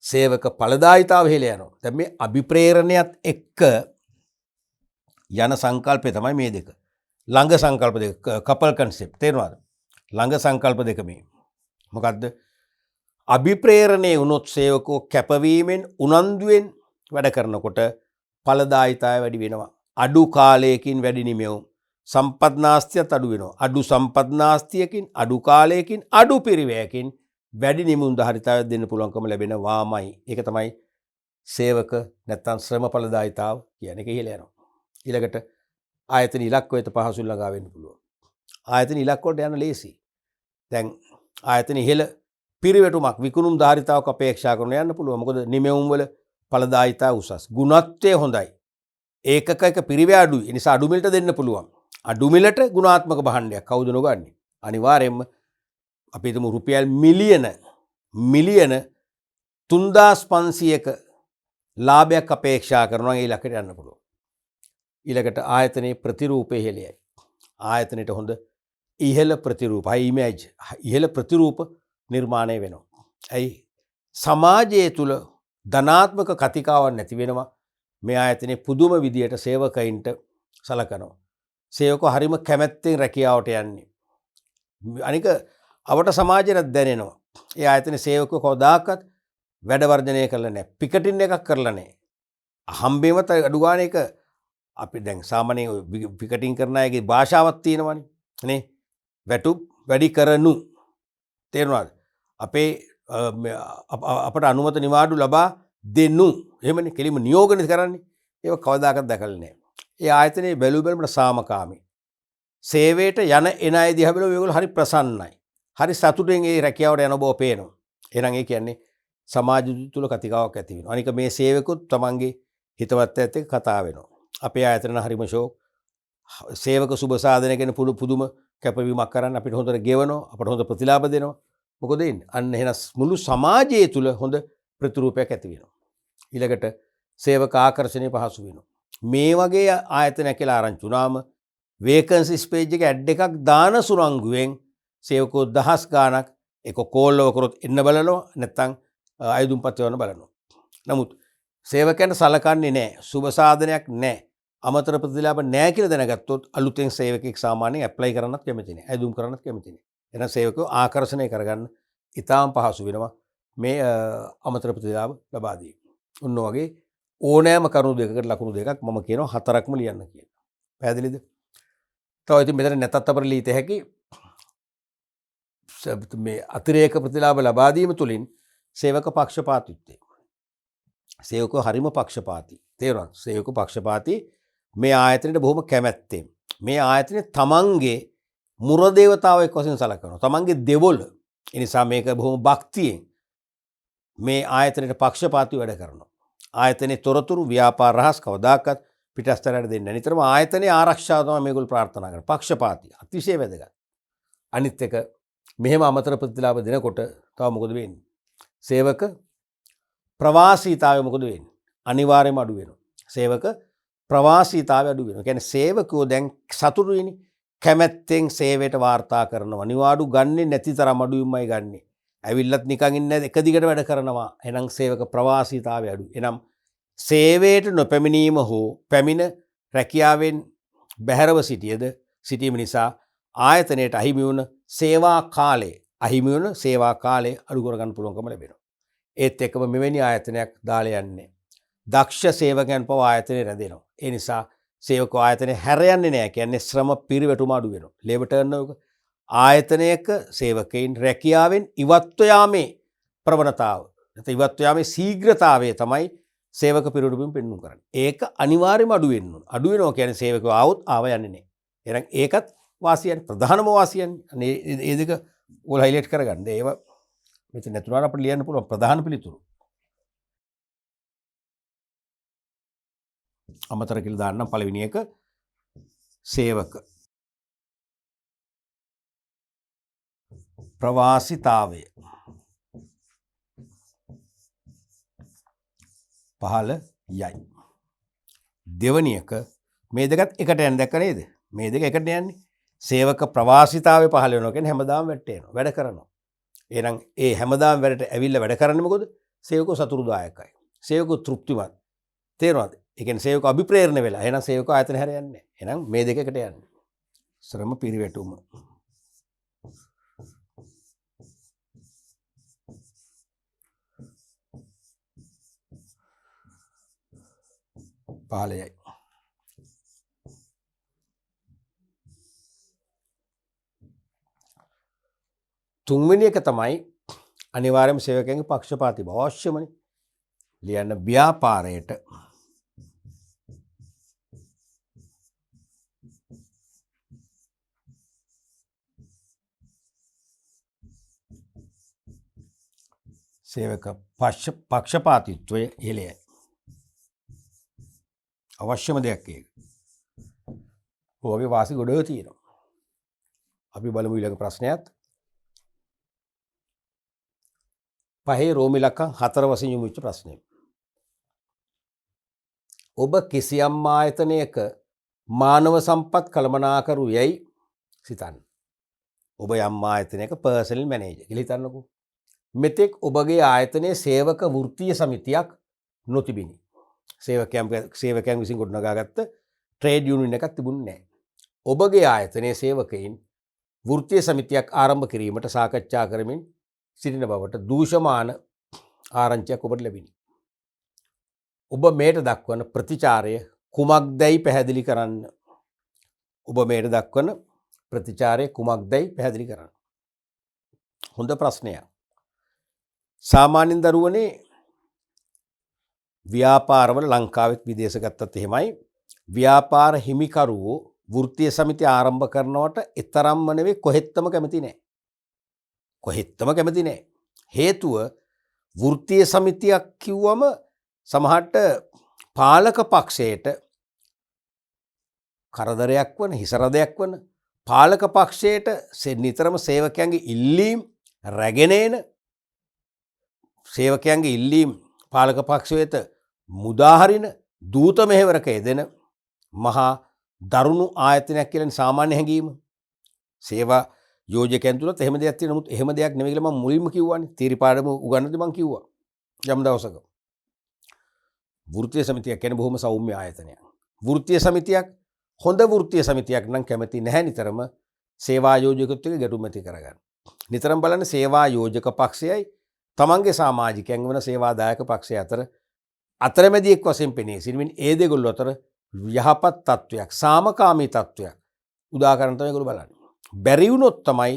[SPEAKER 1] සේවක ඵලදායිතාව හෙල යනවා. දැන් මේ අභිප්‍රේරණයත් එක්ක යන සංකල්පය තමයි මේ දෙක. ළඟ සංකල්ප දෙක කපල් කන්සෙප්ට් තේරෙනවද? ළඟ සංකල්ප දෙක මේ. මොකද්ද? අභිප්‍රේරණය වුණොත් සේවකෝ කැපවීමෙන් උනන්දුවෙන් වැඩ කරනකොට ඵලදායිතාවය වැඩි වෙනවා. අඩු කාලයකින් වැඩි නිමෙවුම්. සම්පත්නාස්තියත් අඩු වෙනවා. අඩු සම්පත්නාස්තියකින් අඩු කාලයකින් අඩු පිරිවැයකින් වැඩි නිමුම් ධාරිතාවයක් දෙන්න පුළුවන්කම ලැබෙනවාමයි. ඒක තමයි සේවක නැත්තම් ශ්‍රම ඵලදායිතාව කියන එක ඉහළ යනවා. ඊළඟට ආයතන ඉලක්ක වෙත පහසුවෙන් ළඟා වෙන්න පුළුවන්. ආයතන ඉලක්ක වලට යන ලේසි. දැන් ආයතන ඉහළ පිරිවැටුමක් විකුණුම් ධාරිතාවක් අපේක්ෂා කරන යන්න පුළුවන්. මොකද නිමෙවුම් වල ඵලදායිතාව උසස්. ගුණත්වය හොඳයි. ඒකක එක පිරිවැය අඩුයි. ඒ නිසා අඩු මිලට දෙන්න පුළුවන්. අඩු මිලට ගුණාත්මක භාණ්ඩයක් කවුද නොගන්නේ? අනිවාර්යයෙන්ම අපි හිතමු රුපියල් මිලියන 3500ක ලාභයක් අපේක්ෂා කරනවා ඒ ඉලක්කයට යන්න පුළුවන්. ඊළඟට ආයතනයේ ප්‍රතිරූපය ඉහළයි. ආයතනයේ හොඳ ඉහළ ප්‍රතිරූප high image ඉහළ ප්‍රතිරූප නිර්මාණය වෙනවා. ඇයි? සමාජය තුල ධනාත්මක කතිකාවක් නැති වෙනවා. මේ ආයතනයේ පුදුම විදියට සේවකයින්ට සලකනවා. සේවකෝ හරිම කැමැත්තෙන් රැකියාවට යන්නේ. අනික අවට සමාජයට දැනෙනවා. ඒ ආයතනයේ සේවකෝ කවදාකවත් වැඩ වර්ජනය කරලා නැහැ. පිකටින් එකක් කරලා නැහැ. හම්බෙමත අඩු ගන්න එක අපි දැන් සාමාන්‍යයෙන් පිකටින් කරන අයගේ භාෂාවක් තියෙනවනේ. නේ? වැටුප් වැඩි කරනු. තේරුණාද? අපේ අපට අනුමත නිවාඩු ලබා දෙනු. එහෙමනේ කෙලිම නියෝගනේ කරන්නේ. ඒක කවදාකවත් දැකලා නැහැ. ඒ ආයතනයේ බැලුමට සාමකාමී. සේවයට යන එන අය දිහා බලුවම මේගොල්ලෝ හරි ප්‍රසන්නයි. හරි සතුටෙන් ඒ රැකියාවට යන බව පේනවා. එහෙනම් ඒ කියන්නේ සමාජ තුල කතිකාවක් ඇති වෙනවා. අනික මේ සේවකුත් තමන්ගේ හිතවත් ඇත්ත එක්ක කතා වෙනවා. අපේ ආයතන හරිම ෂෝක්. සේවක සුබ සාධන ගැන පුදුම කැපවීමක් කරන්න අපිට හොඳට ගෙවනවා. අපට හොඳ ප්‍රතිලාභ දෙනවා. මොකද එන්නේ? අන්න එහෙනම් මුළු සමාජය තුල හොඳ ප්‍රතිරූපයක් ඇති වෙනවා. ඊළඟට සේවක ආකර්ෂණය පහසු වෙනවා. මේ වගේ ආයතනයක් කියලා ආරංචි වුණාම වේකන්සිස් පේජ් එකේ ඇඩ් එකක් දාන සුරංගුවෙන් සේවකෝ දහස් ගාණක් ඒක කෝල් ඔවර් කරොත් එන්න බලනවා නැත්නම් අයදුම්පත් වෙන බලනවා. නමුත් සේවකයන්ට සලකන්නේ නැහැ. සුබ සාධනයක් නැහැ. අමතර ප්‍රතිලාභ නැහැ කියලා දැනගත්තොත් අලුතෙන් සේවකෙක් සාමාන්‍යයෙන් ඇප්ලයි කරන්නත් කැමති නැහැ. අයදුම් කරන්නත් කැමති නැහැ. එහෙනම් සේවකෝ ආකර්ෂණය කරගන්න ඉතාම පහසු වෙනවා මේ අමතර ප්‍රතිලාභ ලබා දී. ඔන්න වගේ ඕනෑම කරුණු දෙකකට ලකුණු දෙකක් මම කියනවා හතරක්ම ලියන්න කියලා. පැහැදිලිද? තව ඉතින් මෙතන නැතත් අපර ලියත හැකි මේ අතිරේක ප්‍රතිලාභ ලබා දීම තුලින් සේවක පක්ෂපාතීත්වය. සේවකෝ හරිම පක්ෂපාතී. තේරුණාද? සේවකෝ පක්ෂපාතී මේ ආයතනයේ බොහොම කැමැත්තෙන්. මේ ආයතනයේ තමන්ගේ මුර දේවතාවෙක් වශයෙන් සලකනවා. තමන්ගේ දෙවොල. ඒ නිසා මේක බොහොම භක්තියෙන් මේ ආයතනයේ පක්ෂපාතී වැඩ කරනවා. ආයතනයේ තොරතුරු ව්‍යාපාර රහස් කවදාකවත් පිටස්තරයට දෙන්නේ නැහැ. නිතරම ආයතනයේ ආරක්ෂාව තමයි මේගොල්ලෝ ප්‍රාර්ථනා කරන්නේ. පක්ෂපාතී අතිශය වැදගත්. අනිත් එක මෙහෙම අමතර ප්‍රතිලාභ දෙනකොට තව මොකද වෙන්නේ? සේවක ප්‍රවාසීතාවය මොකද වෙන්නේ? අනිවාර්යයෙන්ම අඩු වෙනවා. සේවක ප්‍රවාසීතාවය අඩු වෙනවා. කියන්නේ සේවකයෝ දැන් සතුටු වෙන්නේ. කැමැත්තෙන් සේවයට වාර්තා කරනවා. නිවාඩු ගන්නෙ නැති තරම් අඩුවීමයි ගන්නෙ. ඇවිල්ලත් නිකන් ඉන්නේ එක දිගට වැඩ කරනවා. එහෙනම් සේවක ප්‍රවාසීතාවය අඩුයි. එනම් සේවයට නොපැමිණීම හෝ පැමිණ රැකියාවෙන් බැහැරව සිටීම නිසා ආයතනයට අහිමි වුණ සේවා කාලය අඩු කරගන්න පුළුවන්කම ලැබෙනවා. ඒත් එක්කම මෙවැනි ආයතනයක් දාලා යන්නේ දක්ෂ සේවකයන් පව ආයතනයේ රැඳෙනවා. ඒ නිසා සේවක ආයතනය හැර යන්නේ නැහැ. කියන්නේ ශ්‍රම පිරිවැටුම අඩු වෙනවා. ලේබර් ටර්න්ಓවර් ආයතනයක සේවකයින් රැකියාවෙන් ඉවත්ව යාමේ ප්‍රවණතාව නැත්නම් ඉවත්ව යාමේ ශීඝ්‍රතාවය තමයි සේවක පිරිවැටුමින් පෙන්වු කරන්නේ. ඒක අනිවාර්යයෙන්ම අඩු වෙන්න ඕන. අඩු වෙනවා කියන්නේ සේවකව ආවොත් ආව යන්නේ නැහැ. එහෙනම් ඒකත් වාසියන්නේ ප්‍රධානම වාසියන්නේ. අනේ මේ දෙක ඕල හයිලයිට් කරගන්න. ඒව මෙතන නැතුණාට අපිට ලියන්න පුළුවන් ප්‍රධාන පිළිතුරු. අමතර කියලා දාන්නම් පළවෙනි එක සේවක ප්‍රවාසීතාවය පහළ යයි. දෙවැනි එක මේ දෙකත් එකට යන දැක්ක නේද? මේ දෙක එකට යන්නේ. සේවක ප්‍රවාසිතාවය පහළ වෙනවා කියන්නේ හැමදාම වැටෙනවා වැඩ කරනවා. එහෙනම් ඒ හැමදාම වැඩට ඇවිල්ලා වැඩ කරන්නේ මොකද? සේවකෝ සතුටුදායකයි. සේවකෝ තෘප්තිමත්. තේරෙනවද? ඒ කියන්නේ සේවකෝ අභිප්‍රේරණ වෙලා. එහෙනම් සේවකෝ ආයතන හැර යන්නේ නැහැ. එහෙනම් මේ දෙකකට යන්නේ. ශ්‍රම පිරිවැටුම. පාලයයි. තුන්වෙනි එක තමයි අනිවාර්යයෙන්ම සේවකයන්ගේ පක්ෂපාතී බව අවශ්‍යමනේ. ලියන්න ව්‍යාපාරයට සේවක පක්ෂපාතීත්වය ඉහළයි. අවශ්‍යම දෙයක් ඒක. ඔයගේ වාසි ගොඩක තියෙනවා. අපි බලමු ඊළඟ ප්‍රශ්නයත්. පහේ රෝම ඉලක්කම් 4 වශයෙන් යොමු වෙච්ච ප්‍රශ්නය. ඔබ කිසියම් ආයතනයක මානව සම්පත් කළමනාකරු යයි සිතන්න. ඔබ යම් ආයතනයක පර්සනල් මැනේජර් කියලා හිතන්නකෝ. මෙතෙක් ඔබගේ ආයතනයේ සේවක වෘත්තීය සමිතියක් නොතිබිනි. සේවකයන් විසින් ගොඩනගාගත්ත ට්‍රේඩ් යුනියන් එකක් තිබුණේ නැහැ. ඔබගේ ආයතනයේ සේවකයින් වෘත්තීය සමිතියක් ආරම්භ කිරීමට සාකච්ඡා කරමින් සිටින බවට දූෂමාන ආරංචියක් ඔබට ලැබිනි. ඔබ මේට දක්වන ප්‍රතිචාරය කුමක්දැයි පැහැදිලි කරන්න. ඔබ මේට දක්වන ප්‍රතිචාරය කුමක්දැයි පැහැදිලි කරන්න. හොඳ ප්‍රශ්නයක්. සාමාන්‍යයෙන් දරුවනේ ව්‍යාපාරවල ලංකාවෙත් විදේශ ගත්තත් එහෙමයි ව්‍යාපාර හිමිකරුවෝ වෘත්තීය සමිති ආරම්භ කරනවට ඊතරම්ම නෙවෙයි කොහෙත්ම කැමති නැහැ. කොහෙත්ම කැමති නැහැ. හේතුව වෘත්තීය සමිතියක් කිව්වම සමහරට පාලක පක්ෂයට කරදරයක් වන හිසරදයක් වන පාලක පක්ෂයට නිතරම සේවකයන්ගේ ඉල්ලීම් රැගෙන එන සේවකයන්ගේ ඉල්ලීම් පාලක පක්ෂ වෙත මුදාහරින දූත මෙහෙවරක යෙදෙන මහා දරුණු ආයතනයක් කියලා සාමාන්‍ය හැඟීම. සේවා යෝජකයන් තුලත් එහෙම දෙයක් තියෙනවා. නමුත් එහෙම දෙයක් නෙවෙයි කියලා මම මුලින්ම කිව්වානේ. තීරි පාඩම උගන්වද්දී මම කිව්වා. යම් දවසක. වෘත්තීය සමිතියක් කියන්නේ බොහොම සෞම්‍ය ආයතනයක්. වෘත්තීය සමිතියක් හොඳ වෘත්තීය සමිතියක් නම් කැමති නැහැ නිතරම සේවා යෝජකත්වයට ගැටුම් ඇති කරගන්න. නිතරම බලන්න සේවා යෝජක පක්ෂයයි තමන්ගේ සමාජිකයන් වන සේවාදායක පක්ෂය අතර අතරමැදියෙක් වශයෙන් පෙනී සිටින ඒ දෙගොල්ලෝ අතර යහපත් තත්වයක් සාමකාමී තත්වයක් උදා කරන්න තමයි ඒගොල්ලෝ බලන්නේ. බැරි වුණොත් තමයි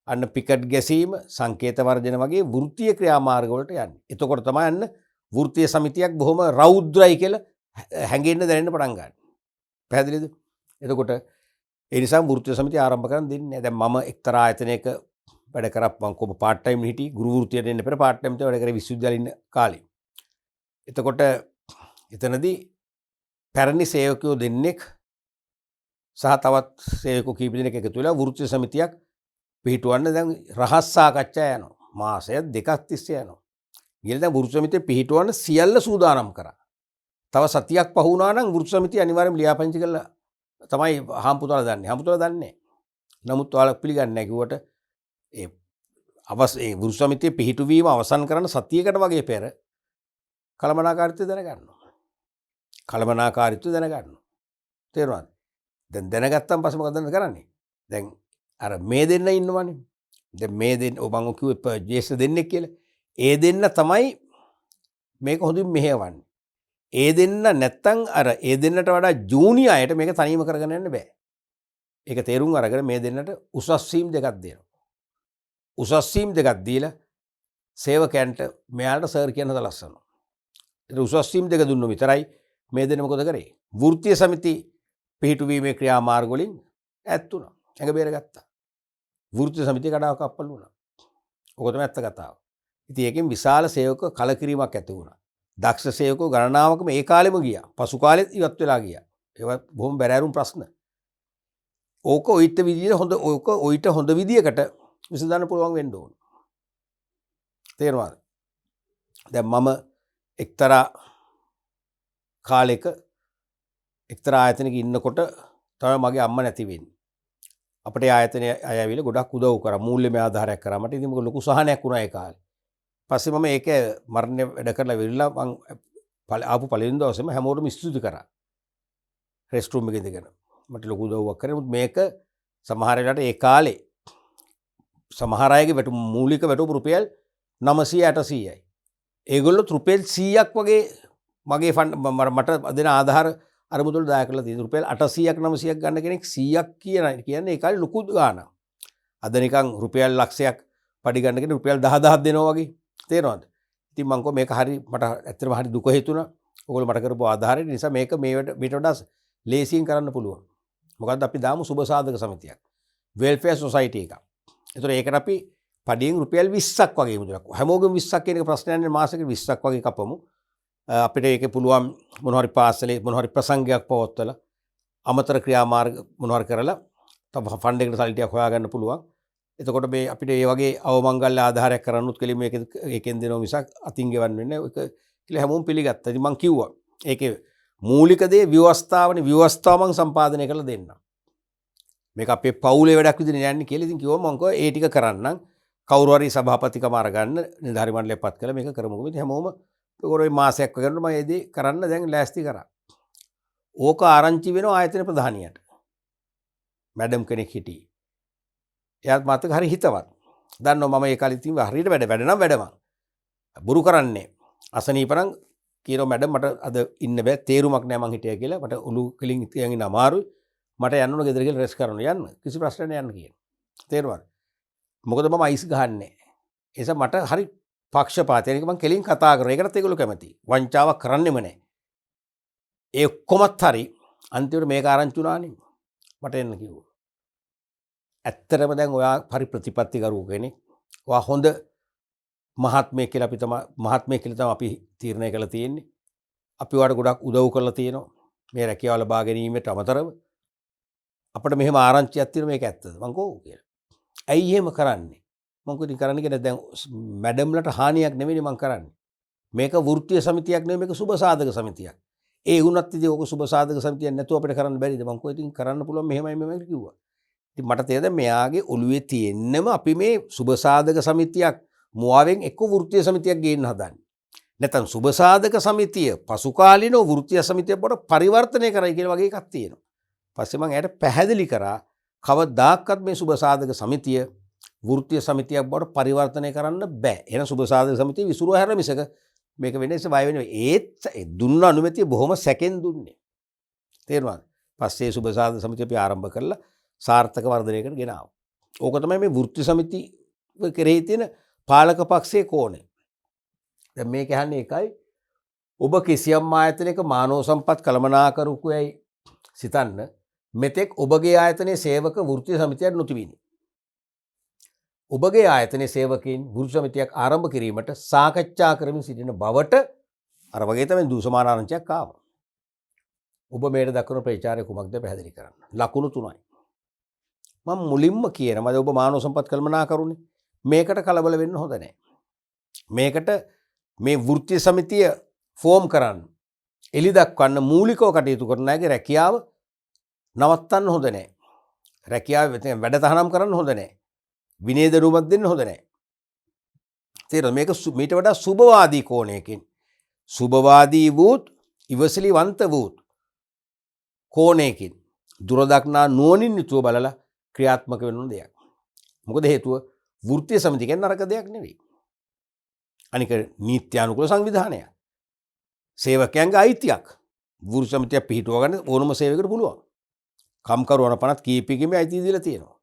[SPEAKER 1] අන්න පිකට් ගැසීම සංකේත වර්ජන වගේ වෘත්තීය ක්‍රියාමාර්ග වලට යන්නේ. එතකොට තමයි අන්න වෘත්තීය සමිතියක් බොහොම රෞද්‍රයි කියලා හැඟෙන්න දැනෙන්න පටන් ගන්න. පැහැදිලිද? එතකොට ඒ නිසා වෘත්තීය සමිතිය ආරම්භ කරන්න දෙන්නේ නැහැ. දැන් මම එක්තරා ආයතනයක වැඩ කරා මම කොහොම පාර්ට් ටයිම් හිටි ගුරු වෘත්තියට එන්න පෙර පාර්ට් ටයිම් වැඩ කරේ විශ්වවිද්‍යාලේ ඉන්න කාලේ. එතකොට එතනදී පැරණි සේවකයෝ දෙන්නෙක් සහ තවත් සේවකයෝ කීප දෙනෙක් එකතු වෙලා වෘත්තීය සමිතියක් පිහිටවන්න දැන් රහස් සාකච්ඡා යනවා. මාසයක් දෙකක් තිස්සේ යනවා. ඊළඟ දැන් වෘත්තීය සමිතිය පිහිටවන්න සියල්ල සූදානම් කරා. තව සතියක් පහ වුණා නම් වෘත්තීය සමිතිය අනිවාර්යයෙන්ම ලියාපදිංචි කරලා තමයි හාම්පුතුලා දන්නේ. හාම්පුතුලා දන්නේ නැහැ. නමුත් ඔයාලා පිළිගන්නේ නැහැ කිව්වට ඒ වෘත්තීය සමිතිය පිහිටුවීම අවසන් කරන සතියකට වගේ පෙර කළමනාකාරීත්වය දැනගන්නවා. කළමනාකාරීත්වය දැනගන්නවා. තේරුණාද? දැන් දැනගත්තන් පස්සේ මොකද කරන්නේ? දැන් අර මේ දෙන්න ඉන්නවනේ. දැන් මේ දෙන්න මම කිව්වේ ජේෂ්ඨ දෙන්නෙක් කියලා. ඒ දෙන්න තමයි මේක හොඳින් මෙහෙවන්නේ. ඒ දෙන්න නැත්තම් අර ඒ දෙන්නට වඩා ජූනියර් අයට මේක තනියම කරගෙන යන්න බෑ. ඒක තේරුම් අරගෙන මේ දෙන්නට උසස් වීම් දෙකක් දෙනවා. උසස් වීම් දෙකක් දීලා සේවකයන්ට මෙයාලට සර් කියන දලස්සනවා. ඒක උසස් වීම් දෙක දුන්නොත් විතරයි මේ දෙන්න මොකද කරේ? වෘත්තීය සමිති පිහිටුවීමේ ක්‍රියාමාර්ග වලින් ඈත් වුණා. ඇඟ බේරගත්තා. වෘත්තීය සමිතිය කඩාව කප්පල් වුණා. ඔක තමයි ඇත්ත කතාව. ඉතින් ඒකෙන් විශාල සේවක කලකිරීමක් ඇති වුණා. දක්ෂ සේවකෝ ගණනාවකම ඒ කාලෙම ගියා. පසු කාලෙත් ඉවත් වෙලා ගියා. ඒවා බොහොම බැරෑරුම් ප්‍රශ්න. ඕක ඔයිට හොඳ විදියකට විසඳන්න පුළුවන් වෙන්න ඕන. තේරුණාද? දැන් මම එක්තරා කාලෙක එක්තරා ආයතනයක ඉන්නකොට තමයි මගේ අම්මා නැති වෙන්නේ. අපේ ආයතනය අය ඇවිල්ලා ගොඩක් උදව් කරා මූල්‍යමය ආධාරයක් කරා මට. ඉතින් මොකද ලොකු සහනයක් වුණා ඒ කාලේ. පස්සේ මම ඒක මරණය වැඩ කරලා විරලා මං ආපු පළවෙනි දවසේම හැමෝටම ස්තුති කරා. රෙස්ට් රූම් එකේ ඉඳගෙන. මට ලොකු උදව්වක් කරේ. මේක සමහර වෙලාවට ඒ කාලේ සමහර අයගේ මූලික වැටුප රුපියල් 900-800යි. ඒගොල්ලෝ රුපියල් 100ක් වගේ මගේ මට දෙන ආධාර අරමුදල් දායක කරලා තියෙනවා. රුපියල් 800ක් 900ක් ගන්න කෙනෙක් 100ක් කියන්නේ ඒ කාලේ ලොකු ගාණක්. අද නිකන් රුපියල් ලක්ෂයක් පඩි ගන්න කෙනෙක් රුපියල් 10000ක් දෙනවා වගේ. තේරෙනවද? ඉතින් මං මේක හරි මට ඇත්තටම හරි දුක හිතුණා. ඔයගොල්ලෝ මට කරපු ආධාරය නිසා මේක මීට වඩා ලේසියෙන් කරන්න පුළුවන්. මොකද්ද අපි දාමු සුබ සාධක සමිතියක්. වෙල්ෆෙයාර් සොසයිටි එකක්. ඒතර ඒකට අපි පඩියෙන් රුපියල් 20ක් වගේ මුදලක්. හැමෝගෙම 20ක් කියන එක ප්‍රශ්නයක් නෙවෙයි මාසෙකට 20ක් වගේ කපමු. අපිට ඒකේ පුළුවන් මොන හරි පාසලේ මොන හරි ප්‍රසංගයක් පවත්වලා අමතර ක්‍රියාමාර්ග මොන හරි කරලා තව ෆන්ඩ් එකකට සල්ලි ටිකක් හොයාගන්න පුළුවන්. එතකොට මේ අපිට මේ වගේ අවමංගල්‍ය ආධාරයක් කරන්නත් කෙලින් මේකෙන් දෙනවා මිසක් අතින් ගෙවන්න වෙන්නේ නැහැ. ඒක කියලා හැමෝම පිළිගත්තා. ඉතින් මං කිව්වා ඒකේ මූලික දේ ව්‍යවස්ථාවනේ ව්‍යවස්ථාව මං සම්පාදනය කරලා දෙන්නම්. මේක අපේ පවුලේ වැඩක් විදිහට යන්නේ කියලා ඉතින් කිව්වා මං ඒ ටික කරන්නම්. කවුරු හරි සභාපතිකම අරගන්න නිලධාරි මණ්ඩලයක් පත් කළා මේක කරමුකෝ. ඉතින් හැමෝම ඒකෝරේ මාසයක් වගේනොත් මම ඒ දේ කරන්න දැන් ලෑස්ති කරා. ඕක ආරංචි වෙනවා ආයතන ප්‍රධානියට. මැඩම් කෙනෙක් හිටියේ. එයාත් මාත් එක්ක හරි හිතවත්. දන්නවා මම ඒ කාලේ ඉතින් හරියට වැඩ නම් වැඩම. බුරු කරන්නේ. අසනීපනම් කියනවා මැඩම් මට අද ඉන්න බෑ තේරුමක් නෑ මං හිටියා කියලා. මට ඔලු කෙලින් තියන් ඉන්න අමාරුයි. මට යන්න ඕන ගෙදර ගිහලා රෙස්ට් කරන්න යන්න. කිසි ප්‍රශ්නයක් නෑ යන්න කියන. තේරුණාද? මොකද මම අයිස් ගහන්නේ. ඒ නිසා මට හරි පක්ෂපාතයක් මං කෙලින් කතා කරනවා. ඒකටත් ඒගොල්ලෝ කැමතියි. වංචාවක් කරන්නෙම නෑ. ඒ ඔක්කොමත් හරි අන්තිමට මේක ආරංචි වුණානේ. මට එන්න කිව්වා. ඇත්තටම දැන් ඔයා හරි ප්‍රතිපත්තිකරුව කෙනෙක්. ඔයා හොඳ මහත්මයෙක් කියලා අපි තීරණය කරලා තියෙන්නේ. අපි ඔයාලට ගොඩක් උදව් කරලා තියෙනවා. මේ රැකියාව ලබා ගැනීමට අමතරව අපිට මෙහෙම ආරංචියක් තියෙනවා මේක ඇත්තද? මං කෝ කියලා. ඇයි එහෙම කරන්නේ? මං කිව්වා ඉතින් කරන්න කියලා දැන් මැඩම්ලට හානියක් නෙමෙයි මං කරන්නේ. මේක වෘත්තීය සමිතියක් නෙමෙයි මේක සුබ සාධක සමිතියක්. ඒ වුණත් ඉතින් ඔක සුබ සාධක සමිතියක් නැතුව අපිට කරන්න බැරිද? මං කිව්වා ඉතින් කරන්න පුළුවන් මෙහෙමයි කිව්වා. ඉතින් මට තේරෙන්නේ මෙයාගේ ඔළුවේ තියෙන්නම අපි මේ සුබ සාධක සමිතියක් මුවාවෙන් එක්ක වෘත්තීය සමිතියක් ගේන්න හදන්නේ. නැත්නම් සුබ සාධක සමිතිය පසු කාලිනව වෘත්තීය සමිතියක් බවට පරිවර්තනය කරයි කියලා වගේ එකක් තියෙනවා. පස්සේ මම එයාට පැහැදිලි කරා කවදාකවත් මේ සුබ සාධක සමිතිය වෘත්තීය සමිතියක් බවට පරිවර්තනය කරන්න බෑ. එහෙනම් සුබ සාධක සමිතිය විසුරුවා හැර මිසක මේක වෙන්නේ බය වෙන්නේ. ඒත් දුන්න අනුමැතිය බොහොම සැකෙන් දුන්නේ. තේරුණාද? පස්සේ සුබ සාධක සමිතිය අපි ආරම්භ කරලා සාර්ථක වර්ධනයකට ගෙනාවා. ඕක තමයි මේ වෘත්තීය සමිති කෙරෙහි තියෙන පාලක පක්ෂයේ කෝණය. දැන් මේක යන්නේ එකයි ඔබ කිසියම් ආයතනයක මානව සම්පත් කළමනාකරුකයයි සිතන්න මෙතෙක් ඔබගේ ආයතනයේ සේවක වෘත්තීය සමිතියක් නොතිබිනි. ඔබගේ ආයතනයේ සේවකයන් වෘත්තීය සමිතියක් ආරම්භ කිරීමට සාකච්ඡා කරමින් සිටින බවට අර වගේ තමයි දුසමාන ආරංචියක් ආවා. ඔබ මේකට දක්වන ප්‍රචාරය කුමක්ද පැහැදිලි කරන්න. ලකුණු 3යි. මම මුලින්ම කියනවා ඔබ මානව සම්පත් කළමනාකරුනේ මේකට කලබල වෙන්න හොඳ නැහැ. මේකට මේ වෘත්තීය සමිතිය ෆෝම් කරන්න එලි දක්වන්න මූලිකව කටයුතු කරන අයගේ රැකියාව නවත්තන්න හොඳ නැහැ. රැකියාව වැඩ තහනම් කරන්න හොඳ නැහැ. විනය දරුමක් දෙන්න හොඳ නැහැ. තේරෙනවද? මේක මීට වඩා සුබවාදී කෝණයකින් සුබවාදී වූත් ඉවසිලිවන්ත වූත් කෝණයකින් දුරදක්නා නුවණින් යුතුව බලලා ක්‍රියාත්මක වෙන දෙයක්. මොකද හේතුව වෘත්තීය සමිතිය කියන්නේ නරක දෙයක් නෙවෙයි. අනික නීත්‍යානුකූල සංවිධානයක්. සේවකයන්ගේ අයිතියක්. වෘත්තීය සමිතිය පිහිටුව ගන්න ඕනම සේවකයෙකුට පුළුවන්. කම්කරු අනපනත් කීපෙකම අයිතිය දීලා තියෙනවා.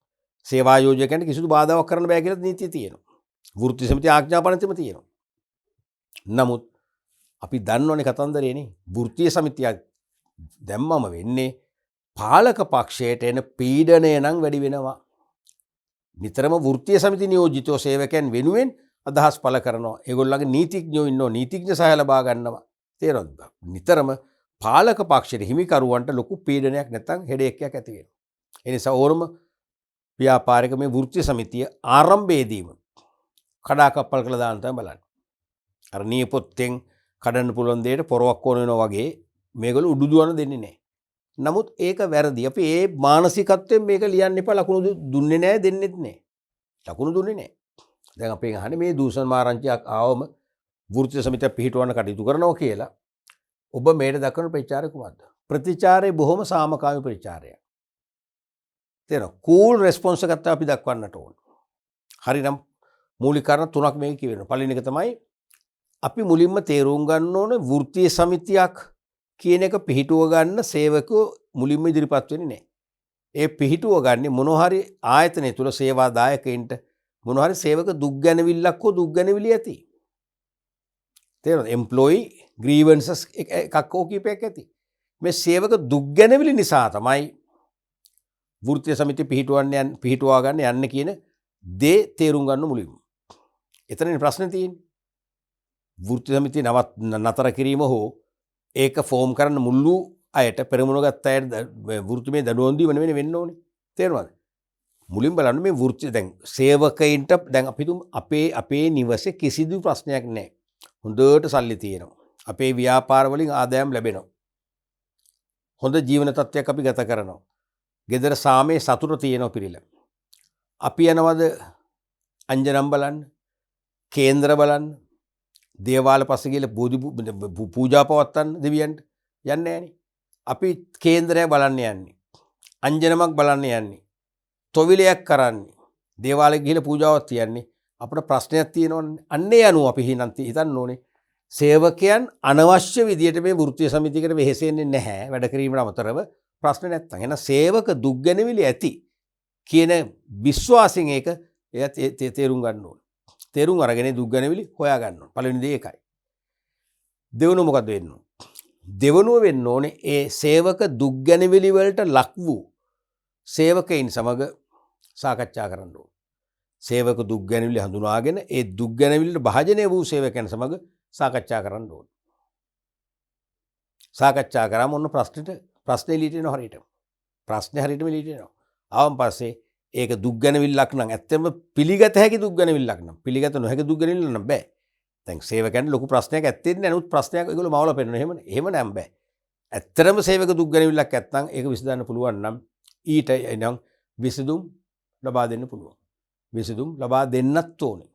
[SPEAKER 1] සේවා යෝජකයන්ට කිසිදු බාධාවක් කරන්න බෑ කියලා නීතිය තියෙනවා. වෘත්තීය සමිතිය ආඥාපනතෙම තියෙනවා. නමුත් අපි දන්නවනේ කතන්දරේනේ වෘත්තීය සමිතියක් දැම්මම වෙන්නේ පාලක පක්ෂයට එන පීඩනය නම් වැඩි වෙනවා. නිතරම වෘත්තීය සමිති නියෝජිතව සේවකයන් වෙනුවෙන් අදහස් පළ කරනවා. ඒගොල්ලන්ගේ නීතිඥයෝ ඉන්නවා. නීතිඥ සහාය ලබා ගන්නවා. තේරෙනවද? නිතරම පාලක පක්ෂයේ හිමිකරුවන්ට ලොකු පීඩනයක් නැත්නම් හෙඩේක් එකක් ඇති වෙනවා. ඒ නිසා ඕනම ව්‍යාපාරික මේ වෘත්තීය සමිතිය ආරම්භයේදීම කඩාකප්පල් කළා දාන්න තමයි බලන්නේ. අර නියපොත්තෙන් කඩන්න පුළුවන් දෙයට පොරවක් ඕන වෙනවා වගේ මේගොල්ලෝ උඩු දුවන දෙන්නේ නැහැ. නමුත් ඒක වැරදි. අපි ඒ මානසිකත්වයෙන් මේක ලියන්න එපා. ලකුණු දුන්නේ නැහැ, දෙන්නෙත් නැහැ. ලකුණු දුන්නේ නැහැ. දැන් අපෙන් අහන්නේ මේ දූෂණ මාරංචියක් ආවම වෘත්තීය සමිතිය පිහිටවන්න කටයුතු කරනවා කියලා. ඔබ මේට දක්වන ප්‍රතිචාරය කුමක්ද? ප්‍රතිචාරය බොහොම සාමකාමී ප්‍රතිචාරයක්. තේරෙනවද? කූල් රෙස්පොන්ස් එකක් අපි දක්වන්නට ඕන. හරිනම් මූලික කාරණා තුනක් මේක කියවෙනවා. පළවෙනි එක තමයි අපි මුලින්ම තේරුම් ගන්න ඕන වෘත්තීය සමිතියක් කියන එක පිහිටුව ගන්න සේවකයෝ මුලින්ම ඉදිරිපත් වෙන්නේ නැහැ. ඒ පිහිටුව ගන්නේ මොනවා හරි ආයතනය තුල සේවා දායකයින්ට මොනවා හරි සේවක දුක් ගැනවිල්ලක් හෝ දුක් ගැනවිලි ඇති. තේරෙනවද? එම්ප්ලොයි ග්‍රීවන්සස් එකක් හෝ කීපයක් ඇති. මේ සේවක දුක් ගැනවිලි නිසා තමයි වෘත්තීය සමිතිය පිහිටුවා ගන්න යන්න කියන දේ තේරුම් ගන්න මුලින්ම. එතනනේ ප්‍රශ්නේ තියෙන්නේ. වෘත්තීය සමිතිය නතර කිරීම හෝ ඒක ෆෝම් කරන්න මුල්ලු අයට පෙරමුණ ගත්ත අයට වෘත්තිමය දඩුවම් දීම නෙවෙයි වෙන්න ඕනේ. තේරුණාද? මුලින් බලන්න මේ වෘත්ති දැන් සේවකයින්ට දැන් අපි තුමු අපේ නිවසේ කිසිදු ප්‍රශ්නයක් නැහැ. හොඳට සල්ලි තියෙනවා. අපේ ව්‍යාපාර වලින් ආදායම් ලැබෙනවා. හොඳ ජීවන තත්ත්වයක් අපි ගත කරනවා. ගෙදර සාමයේ සතුට තියෙනවා පිළිලා. අපි යනවද අංජනම් බලන්න, කේන්දර බලන්න, දේවාල පස්සේ ගිහලා පූජා පවත්වන්න දෙවියන්ට යන්නේ නැහනේ. අපි කේන්දරය බලන්න යන්නේ. අංජනමක් බලන්න යන්නේ. තොවිලයක් කරන්නේ. දේවාලෙ ගිහලා පූජාවක් තියන්නේ. අපිට ප්‍රශ්නයක් තියෙනවනේ. අන්නේ අනුව අපි හිතන්න ඕනේ. සේවකයන් අනවශ්‍ය විදියට මේ වෘත්තීය සමිතියකට වෙහෙසෙන්නේ නැහැ. වැඩ කිරීමට අමතරව ප්‍රශ්න නැත්තම්. එහෙනම් සේවක දුක් ගැනවිලි ඇති කියන විශ්වාසයෙන් ඒක තේරුම් ගන්න ඕනේ. තේරුම් අරගෙන දුක් ගැනවිලි හොයා ගන්න ඕනේ. පළවෙනි දේ ඒකයි. දෙවෙනුව මොකද්ද වෙන්න ඕනේ? දෙවෙනුව වෙන්න ඕනේ ඒ සේවක දුක් ගැනවිලි වලට ලක් වූ සේවකයින් සමග සාකච්ඡා කරන්න ඕනේ. සේවක දුක් ගැනවිලි හඳුනාගෙන ඒ දුක් ගැනවිලිට භාජනය වූ සේවකයන් සමග සාකච්ඡා කරන්න ඕනේ. සාකච්ඡා කරාම ඔන්න ප්‍රශ්නේ එළියට එනවා හරියටම. ප්‍රශ්නේ හරියටම එළියට එනවා. ආවන් පස්සේ ඒක දුක් ගැනවිල්ලක් නම් ඇත්තම පිළිගත හැකි දුක් ගැනවිල්ලක් නම් පිළිගත නොහැකි දුක් ගැනවිල්ල නම් බෑ. දැන් සේවකයන්ට ලොකු ප්‍රශ්නයක් ඇත්තේ නැහැ. නමුත් ප්‍රශ්නයක් ඒගොල්ලෝ මවලා පෙන්නන එහෙම නම් බෑ. ඇත්තටම සේවක දුක් ගැනවිල්ලක් නැත්නම් ඒක විසඳන්න පුළුවන් නම් ඊට එනම් විසඳුම් ලබා දෙන්න පුළුවන්. විසඳුම් ලබා දෙන්නත් ඕනේ.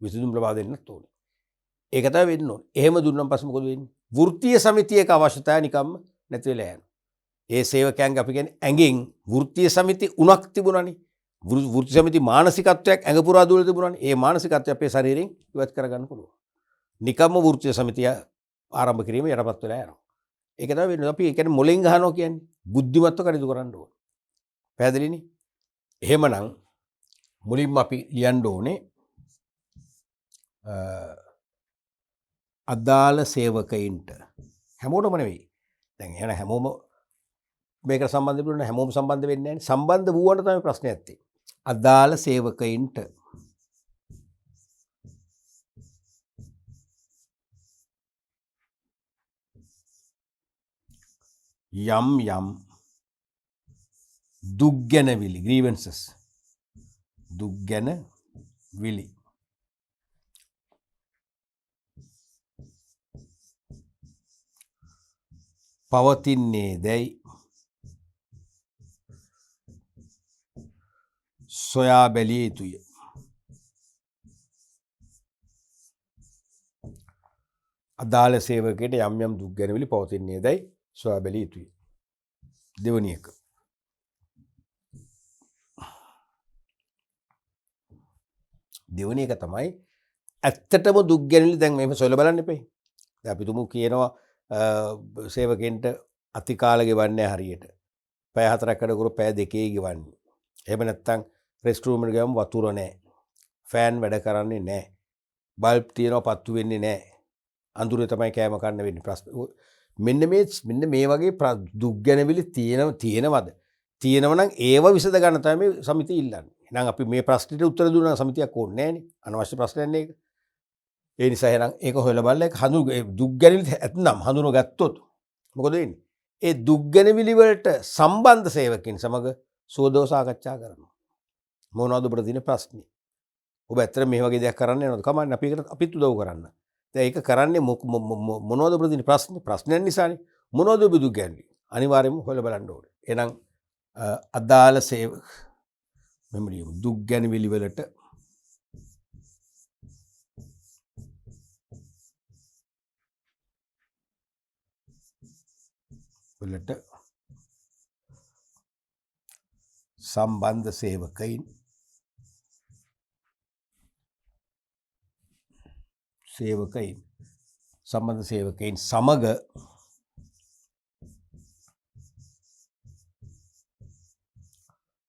[SPEAKER 1] විසඳුම් ලබා දෙන්නත් ඕනේ. ඒක තමයි වෙන්න ඕනේ. එහෙම දුන්නම් පස්සේ මොකද වෙන්නේ? වෘත්තීය සමිතියක අවශ්‍යතාවය නිකම්ම නැති වෙලා යනවා. ඒ සේවකයන්ගේ අපි කියන්නේ ඇඟෙන් වෘත්තීය සමිති උණක් තිබුණානේ. වෘත්තීය සමිති මානසිකත්වයක් ඇඟ පුරා දුවලා තිබුණානේ. ඒ මානසිකත්වය අපේ ශරීරයෙන් ඉවත් කරගන්න පුළුවන්. නිකම්ම වෘත්තීය සමිතිය ආරම්භ කිරීම යටපත් වෙලා යනවා. ඒක තමයි වෙන්නේ. අපි ඒ කියන්නේ මොලෙන් ගහනවා කියන්නේ. බුද්ධිමත්ව කටයුතු කරන්න ඕනේ. පැහැදිලිනේ? එහෙමනම් මුලින්ම අපි ලියන්න ඕනේ අදාළ සේවකයින්ට හැමෝටම නෙවෙයි. දැන් එහෙනම් හැමෝම මේකට සම්බන්ධ වෙන්න හැමෝම සම්බන්ධ වෙන්නේ නැහැ. සම්බන්ධ වුණාට තමයි ප්‍රශ්නේ ඇත්තේ. අදාළ සේවකයින්ට යම් යම් දුක් ගැනවිලි grievances දුක් ගැනවිලි පවතින්නේ දැයි සොයා බැලිය යුතුය. අදාළ සේවකයට යම් යම් දුක් ගැනවිලි පවතින්නේ දැයි සොයා බැලිය යුතුය. දෙවැනි එක. දෙවැනි එක තමයි ඇත්තටම දුක් ගැනවිලි දැන් මේක සොයලා බලන්න එපේ. දැන් අපි තුමු කියනවා සේවකෙන්ට අතිකාල ගෙවන්නේ හරියට. පැය 4ක් වැඩ කරු පැය 2 ගෙවන්නේ. එහෙම නැත්නම් රෙස්ට් රූම් එකට ගියාම වතුර නැහැ. ෆෑන් වැඩ කරන්නේ නැහැ. බල්බ් තියෙනවා පත්තු වෙන්නේ නැහැ. අඳුරේ තමයි කෑම කන්න වෙන්නේ. ප්‍රශ්න මෙන්න මේ වගේ දුක් ගැනවිලි තියෙනවද? තියෙනව නම් ඒව විසඳ ගන්න තමයි මේ සමිතිය ඉල්ලන්නේ. එහෙනම් අපි මේ ප්‍රශ්නෙට උත්තර දුන්නා සමිතියක් ඕනේ නැහැනේ. අනවශ්‍ය ප්‍රශ්නයක් නේ ඒක. ඒ නිසා එහෙනම් ඒක හොයලා බලලා ඒක දුක් ගැනවිලි ඇත්නම් හඳුනගත්තොත් මොකද වෙන්නේ? ඒ දුක් ගැනවිලි වලට සම්බන්ධ සේවකින් සමග සුවදව සාකච්ඡා කරනවා. මොනවද ඔබට තියෙන ප්‍රශ්නේ? ඔබ ඇත්තට මේ වගේ දෙයක් කරන්න යනවද? කමන්නේ අපිත් උදව් කරන්න. දැන් ඒක කරන්නේ මොනවද ඔබට තියෙන ප්‍රශ්නේ? ප්‍රශ්නයක් නිසානේ. මොනවද ඔබ දුක් ගැනවිලි? අනිවාර්යයෙන්ම හොයලා බලන්න ඕනේ. එහෙනම් අදාළ සේවක මෙමරිය දුක් ගැනවිලි වලට සම්බන්ධ සේවකයින් සම්බන්ධ සේවකයින් සමග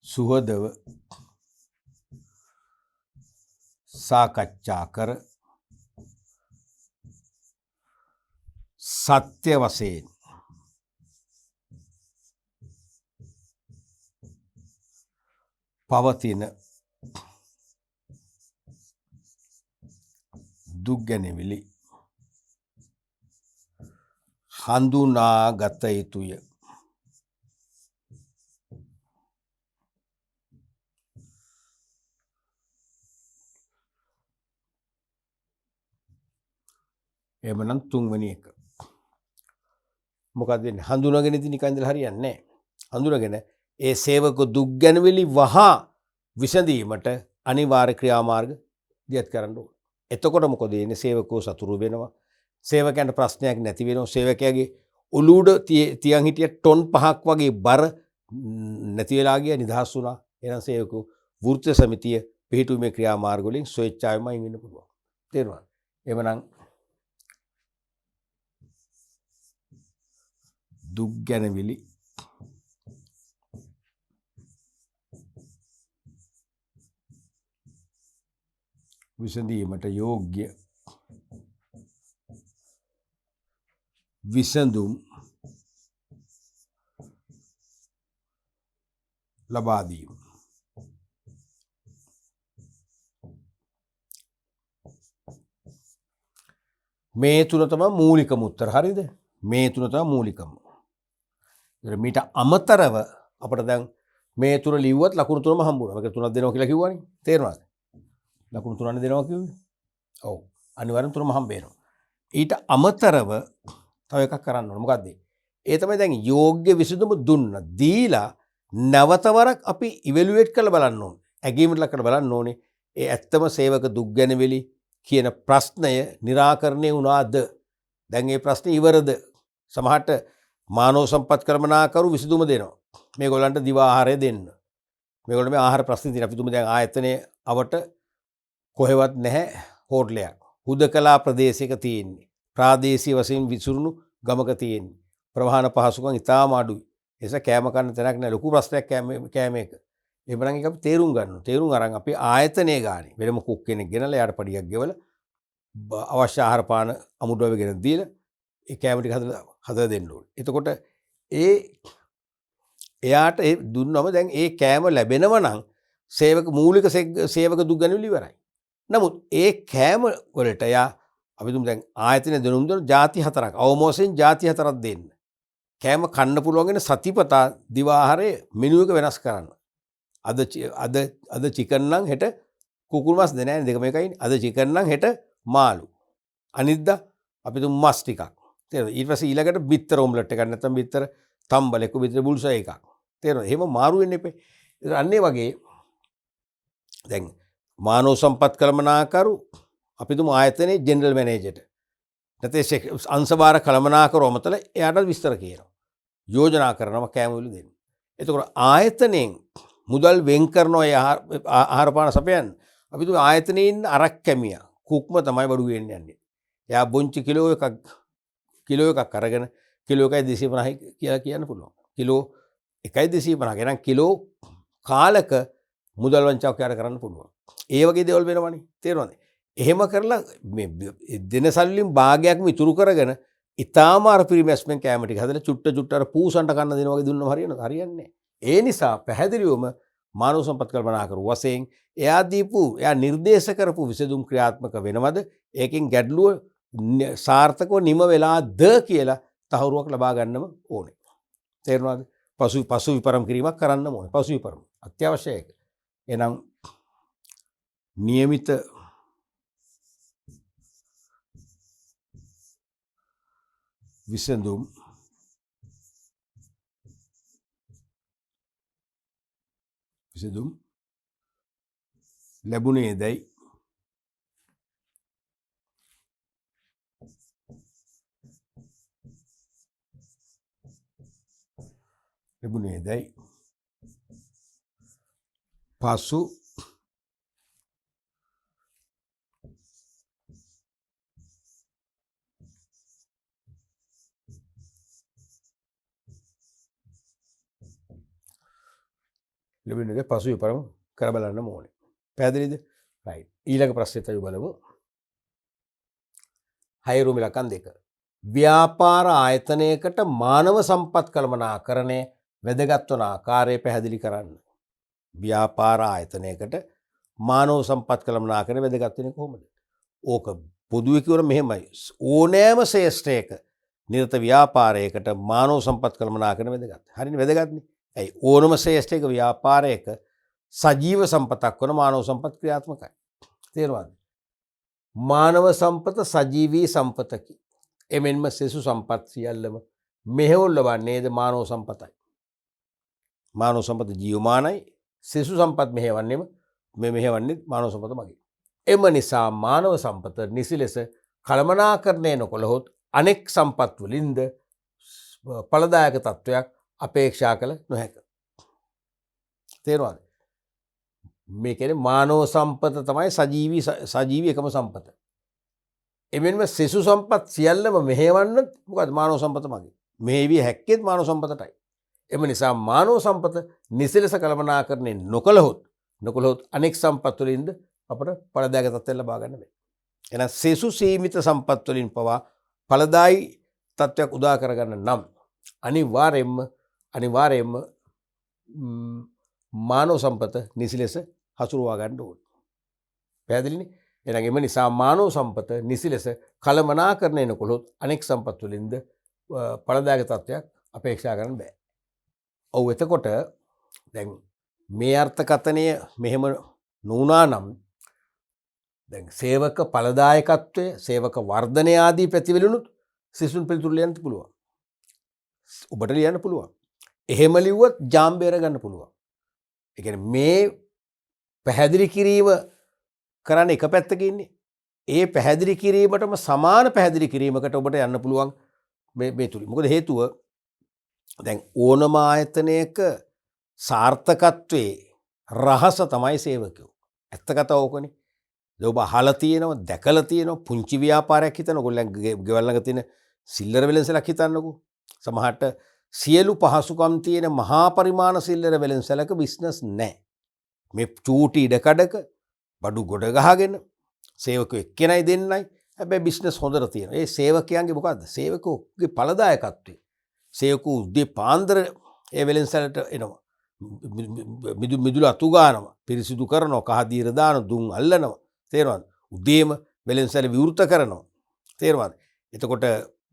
[SPEAKER 1] සුහදව සාකච්ඡා කර සත්‍ය වශයෙන් පවතින දුක් ගැනවිලි හඳුනාගත යුතුය. එමනම් තුන්වෙනි එක. මොකක්ද වෙන්නේ? හඳුනාගෙන ඉඳි නිකන් ඉඳලා හරියන්නේ නැහැ. හඳුනාගෙන ඒ සේවක දුක් ගැනවිලි වහා විසඳීමට අනිවාර්ය ක්‍රියාමාර්ග දියත් කරන්න ඕනේ. එතකොට මොකද වෙන්නේ? සේවකෝ සතුරු වෙනවා. සේවකයන්ට ප්‍රශ්නයක් නැති වෙනවා. සේවකයාගේ ඔලුඩ තියන් හිටිය ටොන් 5ක් වගේ බර නැති වෙලා ගියා, නිදහස් වුණා. එහෙනම් සේවකෝ වෘත්ති සමිතිය පිළිතුමේ ක්‍රියාමාර්ග වලින් ස්වේච්ඡාවෙන්ම අයින් වෙන්න පුළුවන්. තේරුණාද? එවනම් දුක් ගැනවිලි විසඳීමට යෝග්‍ය විසඳුම් ලබා දීම. මේ තුන තමයි මූලිකම උත්තර. හරිද? මේ තුන තමයි මූලිකම. මීට අමතරව අපිට දැන් මේ තුන ලිව්වත් ලකුණු තුනම හම්බුණා. මේක තුනක් දෙනවා කියලා කිව්වනේ. තේරුණාද? ලකුණු තුනක් දෙනවා කිව්වේ. ඔව්. අනිවාර්යෙන් තුනම හම්බ වෙනවා. ඊට අමතරව තව එකක් කරන්න ඕනේ. මොකද්ද? ඒ තමයි දැන් යෝග්‍ය විසඳුම දුන්නා. දීලා නැවතවරක් අපි ඉවැලුවේට් කරලා බලන්න ඕනේ. ඇගීමට ලක් කරලා බලන්න ඕනේ. ඒ ඇත්තම සේවක දුක් ගැනවිලි කියන ප්‍රශ්නය निराකරණය වුණාද? දැන් මේ ප්‍රශ්නේ ඉවරද? සමහරට මානව සම්පත් කළමනාකරු විසඳුම දෙනවා. මේගොල්ලන්ට දිව ආහාරය දෙන්න. මේගොල්ලෝ මේ ආහාර ප්‍රශ්නේ තියෙන අපි තුමු දැන් ආයතනයේ අවට කොහෙවත් නැහැ හෝටලයක්. හුදකලා ප්‍රදේශයක තියෙන්නේ. ප්‍රාදේශීය වශයෙන් විසුරුණු ගමක තියෙන්නේ. ප්‍රවාහන පහසුකම් ඉතාම අඩුයි. ඒ නිසා කෑම කන්න තැනක් නැහැ. ලොකු ප්‍රශ්නයක් කෑම එක. එහෙනම් ඒක අපි තේරුම් ගන්නවා. තේරුම් අරන් අපි ආයතනයේ ගානේ වෙනම කුක් කෙනෙක් ගෙනලා යාට පඩියක් ගෙවලා අවශ්‍ය ආහාර පාන අමුඩුව ගෙන දීලා ඒ කෑම ටික හදලා දෙන්න ඕනේ. එතකොට එයාට ඒ දුන්නම දැන් ඒ කෑම ලැබෙනවා නම් සේවක මූලික සේවක දුක් ගැනවිලි ඉවරයි. නමුත් ඒ කෑම වලට එයා අපි දුමු දැන් ආයතන දෙනුම් දෙන ಜಾති 4ක් අවමෝසෙන් ಜಾති 4ක් දෙන්න. කෑම කන්න පුළුවන් වෙන සතිපතා දිව ආහාරයේ මෙනු එක වෙනස් කරන්න. අද චිකන් නම් හෙට කුකුල් මස් දෙන්නේ නැහැ. දෙකම එකයිනේ. අද චිකන් නම් හෙට මාළු. අනිද්දා අපි දුමු මස් ටිකක්. තේරෙනවද? ඊට පස්සේ ඊළඟට බිත්තර ඔම්ලට් එකක් නැත්නම් බිත්තර තම්බලෙක බිත්තර බුල්සයි එකක්. තේරෙනවද? එහෙම මාරු වෙන්න එපේ. අන්නේ වගේ දැන් මානව සම්පත් කළමනාකරු අපි තුමු ආයතනයේ ජෙනරල් මැනේජර්ට නැත්නම් අංශභාර කළමනාකරු අමතල එයාට විස්තර කියනවා. යෝජනා කරනවා කෑම වල දෙන්න. එතකොට ආයතනයෙන් මුදල් වෙන් කරනවා ආහාර පාන සපයන්න. අපි තුමු ආයතනයේ ඉන්න අරක් කැමියා කුක්ම තමයි බඩු වෙන්න යන්නේ. එයා බොන්චි කිලෝ එකක් අරගෙන කිලෝ 1.250යි කියලා කියන්න පුළුවන්. කිලෝ 1.250. එහෙනම් කිලෝ කාලක මුදල් වංචාවක් යාර කරන්න පුළුවන්. ඒ වගේ දේවල් වෙනවනේ. තේරෙනවද? එහෙම කරලා මේ දෙන සල්ලින් භාගයක්ම ඉතුරු කරගෙන ඊටාම අර ප්‍රීමියස්මෙන් කැම ටික හදලා චුට්ට අර පූසන්ට කන්න දෙන වගේ දුන්නම හරියනවද? හරියන්නේ නැහැ. ඒ නිසා පැහැදිලිවම මානව සම්පත් කල්පනාකරු වශයෙන් එයා නිර්දේශ කරපු විසඳුම් ක්‍රියාත්මක වෙනවද? ඒකෙන් ගැටලුව සාර්ථකව නිම වෙලාද කියලා තහවුරුවක් ලබා ගන්නම ඕනේ. තේරුණාද? පසු විපරම් කිරීමක් කරන්න ඕනේ. පසු විපරම් අත්‍යවශ්‍යයි ඒක. එහෙනම් નિયમિત විසඳුම් විසඳුම් ලැබුණේදයි පසු ලැබුණේද පසු විපරම කර බලන්න ඕනේ. පැහැදිලිද? රයිට්. ඊළඟ ප්‍රශ්නෙට අපි බලමු. 6 රුම ඉලක්කම් 2. ව්‍යාපාර ආයතනයකට මානව සම්පත් කළමනාකරණය වැදගත් වන ආකාරය පැහැදිලි කරන්න. ව්‍යාපාර ආයතනයකට මානව සම්පත් කළමනාකරණය වැදගත් වෙන්නේ කොහොමද? ඕක පොදුවේ කියවන මෙහෙමයි. ඕනෑම ශේෂ්ත්‍රයක නිරත ව්‍යාපාරයකට මානව සම්පත් කළමනාකරණය වැදගත්. හරිනේ වැදගත්නේ. ඇයි ඕනම ශේෂ්ත්‍රයක ව්‍යාපාරයක සජීව සම්පතක් වන මානව සම්පත් ක්‍රියාත්මකයි. තේරුණාද? මානව සම්පත සජීවී සම්පතකි. එමෙන්ම සෙසු සම්පත් සියල්ලම මෙහෙවුල් ලබන්නේද මානව සම්පතයි. මානව සම්පත ජීවමානයි. සෙසු සම්පත් මෙහෙවන්නේම මෙහෙවන්නේ මානව සම්පත මගින්. එම නිසා මානව සම්පත නිසි ලෙස කළමනාකරණය නොකළහොත් අනෙක් සම්පත් වලින්ද ඵලදායක තත්වයක් අපේක්ෂා කළ නොහැක. තේරුණාද? මේ කියන්නේ මානව සම්පත තමයි සජීවී එකම සම්පත. එමෙන්ම සෙසු සම්පත් සියල්ලම මෙහෙවන්න මොකද මානව සම්පත මගින්. මෙහෙවිය හැක්කේත් මානව සම්පතටයි. එම නිසා මානව සම්පත නිසි ලෙස කළමනාකරණය නොකළහොත් අනෙක් සම්පත් වලින්ද අපට ඵලදායක තත්ත්වයක් ලබා ගන්න බැහැ. එහෙනම් සෙසු සීමිත සම්පත් වලින් පවා ඵලදායි තත්ත්වයක් උදා කරගන්න නම් අනිවාර්යයෙන්ම මානව සම්පත නිසි ලෙස හසුරුවා ගන්න ඕනේ. පැහැදිලිනේ? එහෙනම් එම නිසා මානව සම්පත නිසි ලෙස කළමනාකරණය නොකළොත් අනෙක් සම්පත් වලින්ද ඵලදායක තත්ත්වයක් අපේක්ෂා කරන්න බෑ. ඔව් එතකොට දැන් මේ අර්ථකථනය මෙහෙම නුණා නම් දැන් සේවක ඵලදායකත්වය, සේවක වර්ධනය ආදී පැතිවලුණුත් සිසුන් පිළිතුරු ලියන්න පුළුවන්. ඔබට ලියන්න පුළුවන්. එහෙම ලිව්වොත් ජාම් බේර ගන්න පුළුවන්. ඒ කියන්නේ මේ පැහැදිලි කිරීම කරන්න එක පැත්තක ඉන්නේ. ඒ පැහැදිලි කිරීමටම සමාන පැහැදිලි කිරීමකට ඔබට යන්න පුළුවන් මේ තුලින්. මොකද හේතුව දැන් ඕනම ආයතනයක සාර්ථකත්වයේ රහස තමයි සේවකයෝ. ඇත්ත කතාව ඕකනේ. දැන් ඔබ අහලා තියෙනවා, දැකලා තියෙනවා පුංචි ව්‍යාපාරයක් හිතන ඔයගොල්ලන් ගෙවල් ළඟ තියෙන සිල්ලර වෙළඳසැලක් හිතන්නකෝ. සමහරට සියලු පහසුකම් තියෙන මහා පරිමාණ සිල්ලර වෙළඳසැලක බිස්නස් නැහැ. මේ චූටි ඉඩකඩක බඩු ගොඩ ගහගෙන සේවකයෝ එක්කෙනයි දෙන්නයි. හැබැයි බිස්නස් හොඳට තියෙනවා. ඒ සේවකයන්ගේ මොකද්ද? සේවකෝගේ ඵලදායකත්වය. සේවකෝ උදේ පාන්දර ඒ වෙළඳසැලට එනවා. මිදුළු අතු ගන්නවා, පිරිසිදු කරනවා, කහදීර දානවා, දුම් අල්ලනවා. තේරෙනවද? උදේම වෙළඳසැල විවෘත කරනවා. තේරෙනවද? එතකොට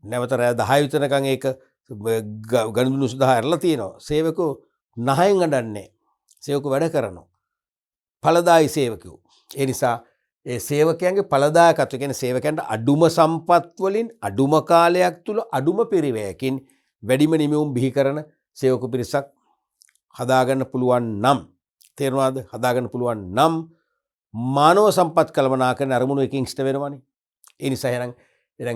[SPEAKER 1] නැවත රෑ 10 විතරකම් ඒක ගණදුණු සුදා ඇරලා තියෙනවා. සේවකෝ නහයෙන් අඬන්නේ. සේවකෝ වැඩ කරනවා. ඵලදායි සේවකයෝ. ඒ නිසා ඒ සේවකයන්ගේ ඵලදායකත්වය කියන්නේ සේවකයන්ට අඩුම සම්පත් වලින් අඩුම කාලයක් තුල අඩුම පරිවැයකින් වැඩිම නිමවුම් බිහි කරන සේවක පිරිසක් හදාගන්න පුළුවන් නම් තේරුණාද? හදාගන්න පුළුවන් නම් මානව සම්පත් කළමනාකරන අරමුණු එකින් ඉෂ්ට වෙනවනේ. ඒ නිසා එහෙනම්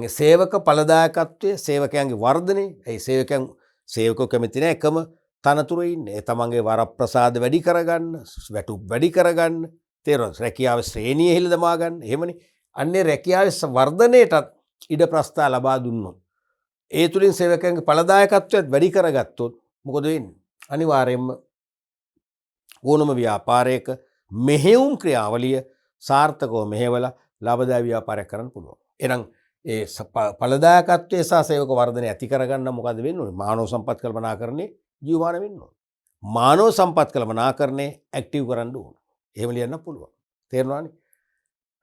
[SPEAKER 1] සේවක ඵලදායකත්වයේ සේවකයන්ගේ වර්ධනය, ඒ සේවකයෝ කැමති නැහැ එකම තනතුරේ ඉන්නේ. ඒ තමන්ගේ වරප්‍රසාද වැඩි කරගන්න, වැටුප් වැඩි කරගන්න, තේරුණාද? රැකියාවේ ශ්‍රේණිය ඉහළ දමා ගන්න. එහෙමනේ. අන්නේ රැකියාවේ වර්ධනයටත් ඉඩ ප්‍රස්ථා ලබා දුන්නොත්, ඒ තුලින් සේවකයන්ගේ ඵලදායකත්වයත් වැඩි කරගත්තොත් මොකද වෙන්නේ? අනිවාර්යයෙන්ම ඕනම ව්‍යාපාරයක මෙහෙයුම් ක්‍රියාවලිය සාර්ථකව මෙහෙवला ලාභදායී ව්‍යාපාරයක් කරන්න පුළුවන්. එහෙනම් ඒ ඵලදායකත්වයේ සහ සේවක වර්ධනය ඇති කරගන්න මොකද වෙන්න ඕනේ? මානව සම්පත් කළමනාකරණේ ජීවමාන වෙන්න ඕනේ. මානව සම්පත් කළමනාකරණේ ඇක්ටිව් කරන්න ඕනේ. එහෙම ලියන්න පුළුවන්. තේරුණානේ?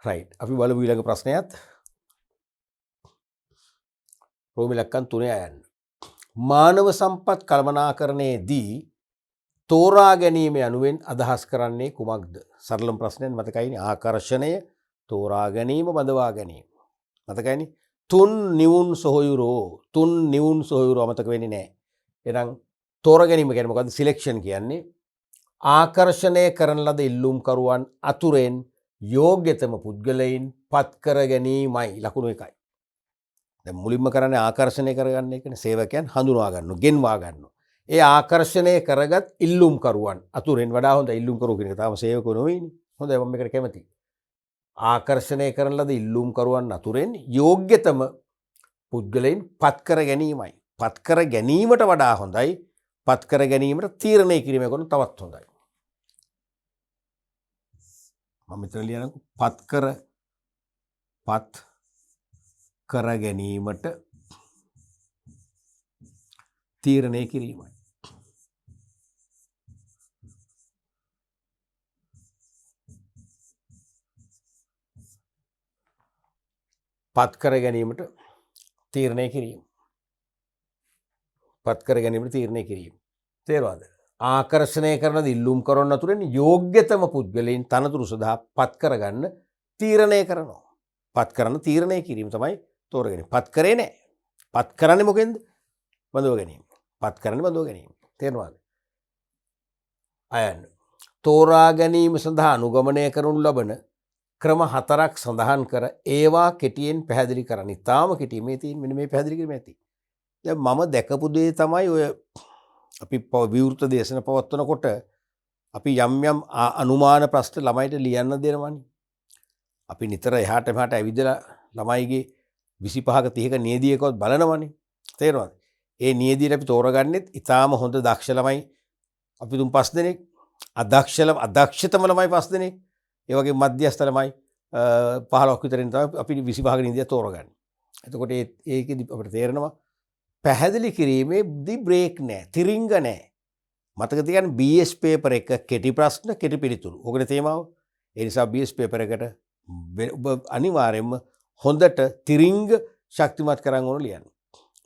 [SPEAKER 1] රයිට්. අපි බලමු ඊළඟ ප්‍රශ්නයත්. රෝම ඉලක්කම් 3 අයන්න. මානව සම්පත් කළමනාකරණයේදී තෝරා ගැනීම යනුවෙන් අදහස් කරන්නේ කුමක්ද? සරලම ප්‍රශ්නයක් මතකයිනේ. ආකර්ෂණය, තෝරා ගැනීම, බඳවා ගැනීම. මතකයිනේ. තුන් නිවුන් සොහොයුරෝ අමතක වෙන්නේ නැහැ. එහෙනම් තෝරා ගැනීම කියන්නේ මොකද්ද? සිලෙක්ෂන් කියන්නේ ආකර්ෂණය කරන ලද ඉල්ලුම්කරුවන් අතුරෙන් යෝග්‍යතම පුද්ගලයින් පත් කර ගැනීමයි ලකුණු 1යි. දැන් මුලින්ම කරන්නේ ආකර්ෂණය කරගන්න එකනේ. සේවකයන් හඳුනා ගන්න, ගෙන්වා ගන්න. ඒ ආකර්ෂණය කරගත් ඉල්ලුම්කරුවන් අතුරෙන් වඩා හොඳ ඉල්ලුම්කරුවෝ කියන එක තාම සේවකයෝ නෙවෙයිනේ. හොඳයි මම මේකට කැමතියි. ආකර්ෂණය කරන ලද ඉල්ලුම්කරුවන් අතුරෙන් යෝග්‍යතම පුද්ගලයින් පත් කර ගැනීමයි. පත් කර ගැනීමට වඩා හොඳයි පත් කර ගැනීමට තීරණය කිරීම කරන තවත් හොඳයි. මම මෙතන ලියනකො පත් කර ගැනීමට තීරණය කිරීමයි. පත් කර ගැනීමට තීරණය කිරීම. පත් කර ගැනීමට තීරණය කිරීම. තේරවාද? ආකර්ෂණය කරන ඉල්ලුම් කරන අතුරෙන් යෝග්‍යතම පුද්ගලයන් තනතුරු සඳහා පත් කරගන්න තීරණය කරනවා. පත් කරන තීරණය කිරීම තමයි තෝරගැනීම. පත් කරේ නැහැ. පත් කරන්නේ මොකෙන්ද? බඳව ගැනීම. පත් කරන්නේ බඳව ගැනීම. තේරෙනවද? අයන්න. තෝරා ගැනීම සඳහා අනුගමනය කරනු ලබන ක්‍රම 4ක් සඳහන් කර ඒවා කෙටියෙන් පැහැදිලි කරන්න. ඊටාම කෙටි මේ තියෙන මෙන්න මේ පැහැදිලි කිරීම ඇති. දැන් මම දැකපු දේ තමයි ඔය අපි විවෘත දේශන පවත්වනකොට අපි යම් යම් අනුමාන ප්‍රශ්න ළමයිට ලියන්න දෙනවනේ. අපි නිතර එහාට මෙහාට ඇවිදලා ළමයිගේ 25ක 30ක නියදියකවත් බලනවනේ. තේරෙනවද? ඒ නියදියට අපි තෝරගන්නෙත් ඊටාම හොඳ දක්ෂ ළමයි අපි තුන් 5 දෙනෙක්, අදක්ෂතම ළමයි 5 දෙනෙක්, ඒ වගේ මධ්‍යස්ථ ළමයි 15ක් විතරින් තමයි අපි 25ක නියදිය තෝරගන්නේ. එතකොට ඒකෙදි අපිට තේරෙනවා පැහැදිලි කිරීමේදී බ්‍රේක් නැහැ, තිරිංග නැහැ. මතක තියාගන්න BS පේපර් එක කෙටි ප්‍රශ්න කෙටි පිළිතුරු. ඕකනේ තේමාව. ඒ නිසා BS පේපර් එකට ඔබ අනිවාර්යයෙන්ම හොඳට තිරිංග ශක්තිමත් කරන් ඕන ලියන්න.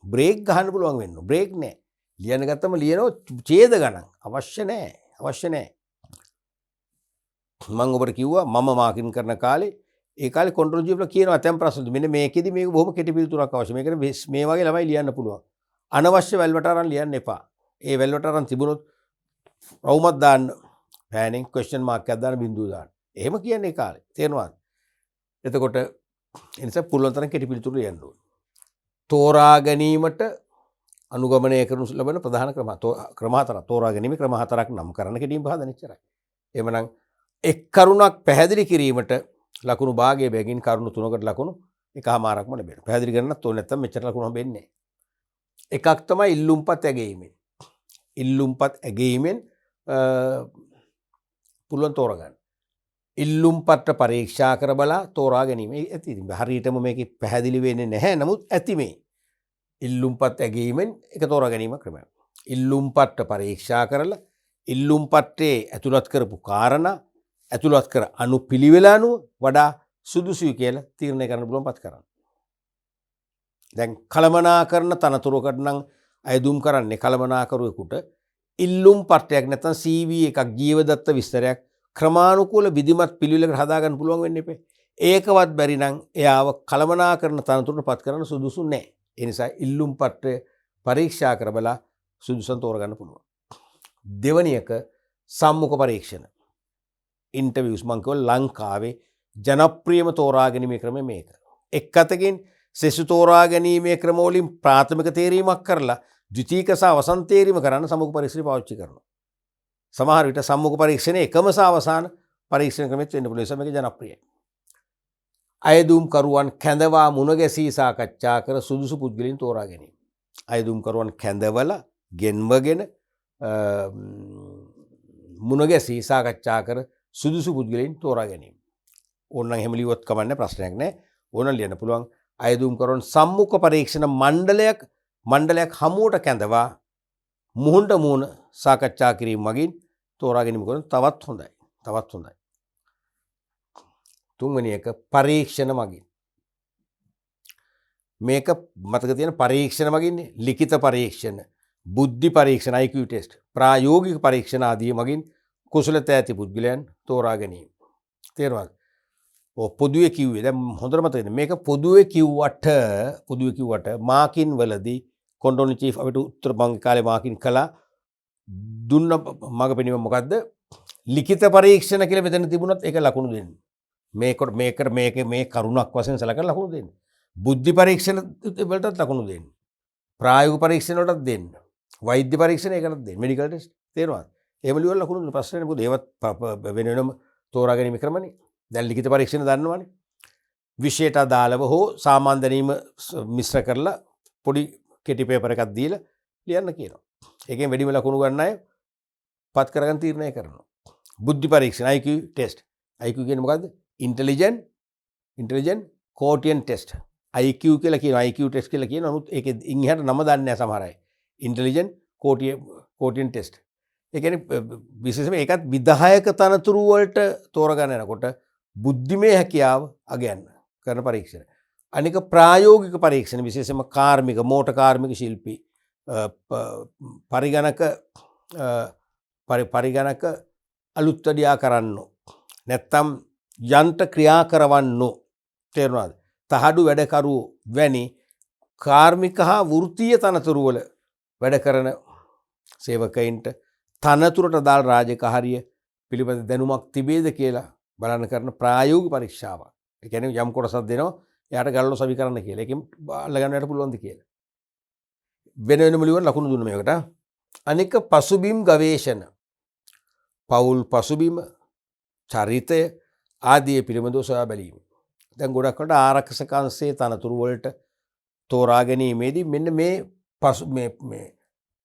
[SPEAKER 1] බ්‍රේක් ගහන්න පුළුවන් වෙන්න. බ්‍රේක් නැහැ. ලියන්න ගත්තම ලියනවා ඡේද ගණන්. අවශ්‍ය නැහැ. අවශ්‍ය නැහැ. මම ඔබට කිව්වා මම මාකින් කරන කාලේ ඒ කාලේ කන්ට්‍රෝල් ජී වල කියනවා ඇතැම් ප්‍රශ්න මෙන්න මේකෙදි මේක බොහොම කෙටි පිළිතුරක් අවශ්‍ය. මේකට මේ වගේ ළමයි ලියන්න පුළුවන්. අනවශ්‍ය වැල්වට අරන් ලියන්න එපා. ඒ වැල්වට අරන් තිබුණොත් රවුමක් දාන්න පෑනින් ක්වෙස්චන් මාක් එකක් දාන්න බිඳුව දාන්න. එහෙම කියන්නේ ඒ කාලේ. තේරෙනවද? එතකොට ඒ නිසා පුළුවන් තරම් කෙටි පිළිතුරු ලියන්න ඕනේ. තෝරා ගැනීමට අනුගමනය කරනු ලබන ප්‍රධාන ක්‍රම 4. තෝරා ගැනීම ක්‍රම 4ක් නම් කරන්න කෙටියෙන් පහදන්න ඉච්චරයි. එහෙමනම් එක් කරුණක් පැහැදිලි කිරීමට ලකුණු භාගයේ බැගින් කරුණු 3කට ලකුණු එකමාරක්ම ලැබෙනවා. පැහැදිලි කරන්නත් ඕනේ නැත්නම් මෙච්චර ලකුණු හම්බෙන්නේ නැහැ. එකක් තමයි ඉල්ලුම්පත් ඇගීමෙන්. ඉල්ලුම්පත් ඇගීමෙන් පුළුවන් තෝරගන්න. ඉල්ලුම්පත්ට පරීක්ෂා කර බලා තෝරා ගැනීම. ඇති හරියටම මේක පැහැදිලි වෙන්නේ නැහැ. නමුත් ඇති මේ ඉල්ලුම්පත් ඇගීමෙන් එක තෝරා ගැනීම ක්‍රමයක්. ඉල්ලුම්පත්ට පරීක්ෂා කරලා ඉල්ලුම්පත්තේ ඇතුළත් කරපු කාරණා ඇතුළත් කර අනුපිළිවෙල අනුව වඩා සුදුසුයි කියලා තීරණය කරන්න පුළුවන් පත් කරන්න. දැන් කළමනාකරන තනතුරකට නම් අයදුම් කරන්නේ කළමනාකරුවෙකුට ඉල්ලුම් පත්‍රයක් නැත්නම් CV එකක් ජීවදත්ත විස්තරයක් ක්‍රමානුකූල විධිමත් පිළිවෙලකට හදාගන්න පුළුවන් වෙන්නේ නැහැ. ඒකවත් බැරි නම් එයාව කළමනාකරන තනතුරට පත් කරන්න සුදුසු නැහැ. ඒ නිසා ඉල්ලුම් පත්‍රය පරීක්ෂා කර බලා සුදුසුන් තෝරගන්න පුළුවන්. දෙවැනි එක සම්මුඛ පරීක්ෂණ. ඉන්ටර්වියුස් මං කිව්වා ලංකාවේ ජනප්‍රියම තෝරා ගැනීමේ ක්‍රමය මේක. එක් අතකින් සෙසු තෝරා ගැනීමේ ක්‍රම වලින් ප්‍රාථමික තේරීමක් කරලා ද්විතීක සහ අවසන් තේරීම කරන්න සම්මුඛ පරීක්ෂණ පාවිච්චි කරනවා. සමහර විට සම්මුඛ පරීක්ෂණයේ එකම සහ අවසාන පරීක්ෂණ ක්‍රමෙත් වෙන්න පුළුවන්. ඒක මේක ජනප්‍රියයි. අයදුම් කරුවන් කැඳවා මුණ ගැසී සාකච්ඡා කර සුදුසු පුද්ගලයන් තෝරා ගැනීම. අයදුම් කරුවන් කැඳවලා ගෙන්වගෙන මුණ ගැසී සාකච්ඡා කර සුදුසු පුද්ගලයන් තෝරා ගැනීම. ඕනනම් එහෙම ලියුවොත් කමන්නේ ප්‍රශ්නයක් නැහැ. ඕනනම් ලියන්න පුළුවන්. අයදුම් කරුවන් සම්මුඛ පරීක්ෂණ මණ්ඩලයක් හමුවට කැඳවා මුහුණට මුහුණ සාකච්ඡා කිරීම මගින් තෝරා ගැනීම කරන තවත් හොඳයි. තවත් හොඳයි. තුන්වෙනි එක පරීක්ෂණ මගින්. මේක මතක තියෙන පරීක්ෂණ මගින්නේ ලිඛිත පරීක්ෂණ, බුද්ධි පරීක්ෂණ IQ ටෙස්ට්, ප්‍රායෝගික පරීක්ෂණ ආදී මගින් කුසලතා ඇති පුද්ගලයන් තෝරා ගැනීම. තේරුණාද? පොදුවේ කිව්වේ දැන් හොඳට මතක තියෙන මේක පොදුවේ කිව්වට මාකින් වලදී කොන්ට්‍රෝලින් චීෆ් අපිට උත්තර බංග කාලේ මාකින් කළා දුන්න මග පෙනීම මොකද්ද? ලිඛිත පරීක්ෂණ කියලා මෙතන තිබුණත් ඒක ලකුණු දෙන්න. මේ කරුණක් වශයෙන් සලකලා ලකුණු දෙන්න. බුද්ධි පරීක්ෂණ වලටත් ලකුණු දෙන්න. ප්‍රායෝගික පරීක්ෂණ වලටත් දෙන්න. වෛද්‍ය පරීක්ෂණ ඒකටත් දෙන්න. මෙඩිකල් ටෙස්ට් තේරෙනවද? එහෙම ලියවල ලකුණු දෙන්න ප්‍රශ්නේ නෑ. මොකද ඒවත් වෙන වෙනම තෝරා ගැනීම ක්‍රමනේ. දැන් ලිඛිත පරීක්ෂණ දන්නවනේ. විෂයට අදාළව හෝ සාමාන්‍ය දැනීම මිශ්‍ර කරලා පොඩි කෙටි පේපර් එකක් දීලා ලියන්න කියනවා. ඒකෙන් වැඩිම ලකුණු ගන්න අය පත් කරගන්න තීරණය කරනවා. බුද්ධි පරීක්ෂණ IQ ටෙස්ට්. IQ කියන්නේ මොකද්ද? Intelligent කෝටියන් test. IQ කියලා කියනවා. IQ ටෙස්ට් කියලා කියනවා. නමුත් ඒකේ ඉන් එහාට නම දන්නේ නැහැ සමහර අය. Intelligent කෝටියන් test. ඒ කියන්නේ විශේෂයෙන්ම ඒකත් විධායක තනතුරු වලට තෝරගන්න යනකොට බුද්ධිමය හැකියාව අගයන්න කරන පරීක්ෂණ. අනික ප්‍රායෝගික පරීක්ෂණ විශේෂයෙන්ම කාර්මික මෝටර් කාර්මික ශිල්පී පරිගණක අලුත් වැඩියා කරන්නෝ නැත්තම් යන්ත්‍ර ක්‍රියා කරවන්නෝ තේරුණාද? තහඩු වැඩකරුවෝ වැනි කාර්මික හා වෘත්තීය තනතුරු වල වැඩ කරන සේවකයින්ට තනතුරට දාල් රාජකාරිය පිළිබඳ දැනුමක් තිබේද කියලා බලන්න කරන ප්‍රායෝගික පරීක්ෂාවක්. ඒ කියන්නේ යම් කොටසක් දෙනවා එයාට ගල්ලෝ සවි කරන්න කියලා. ඒකෙන් අල්ලගන්න යට පුළුවන්ද කියලා. වෙන වෙනම ලියවන ලකුණු දුන්න මේකට. අනික පසුබිම් ගවේෂණ. පෞල් පසුබිම චරිතය ආදී පිළිබඳව සොයා බැලීම. දැන් ගොඩක් කොට ආරක්ෂක අංශයේ තනතුරු වලට තෝරා ගැනීමේදී මෙන්න මේ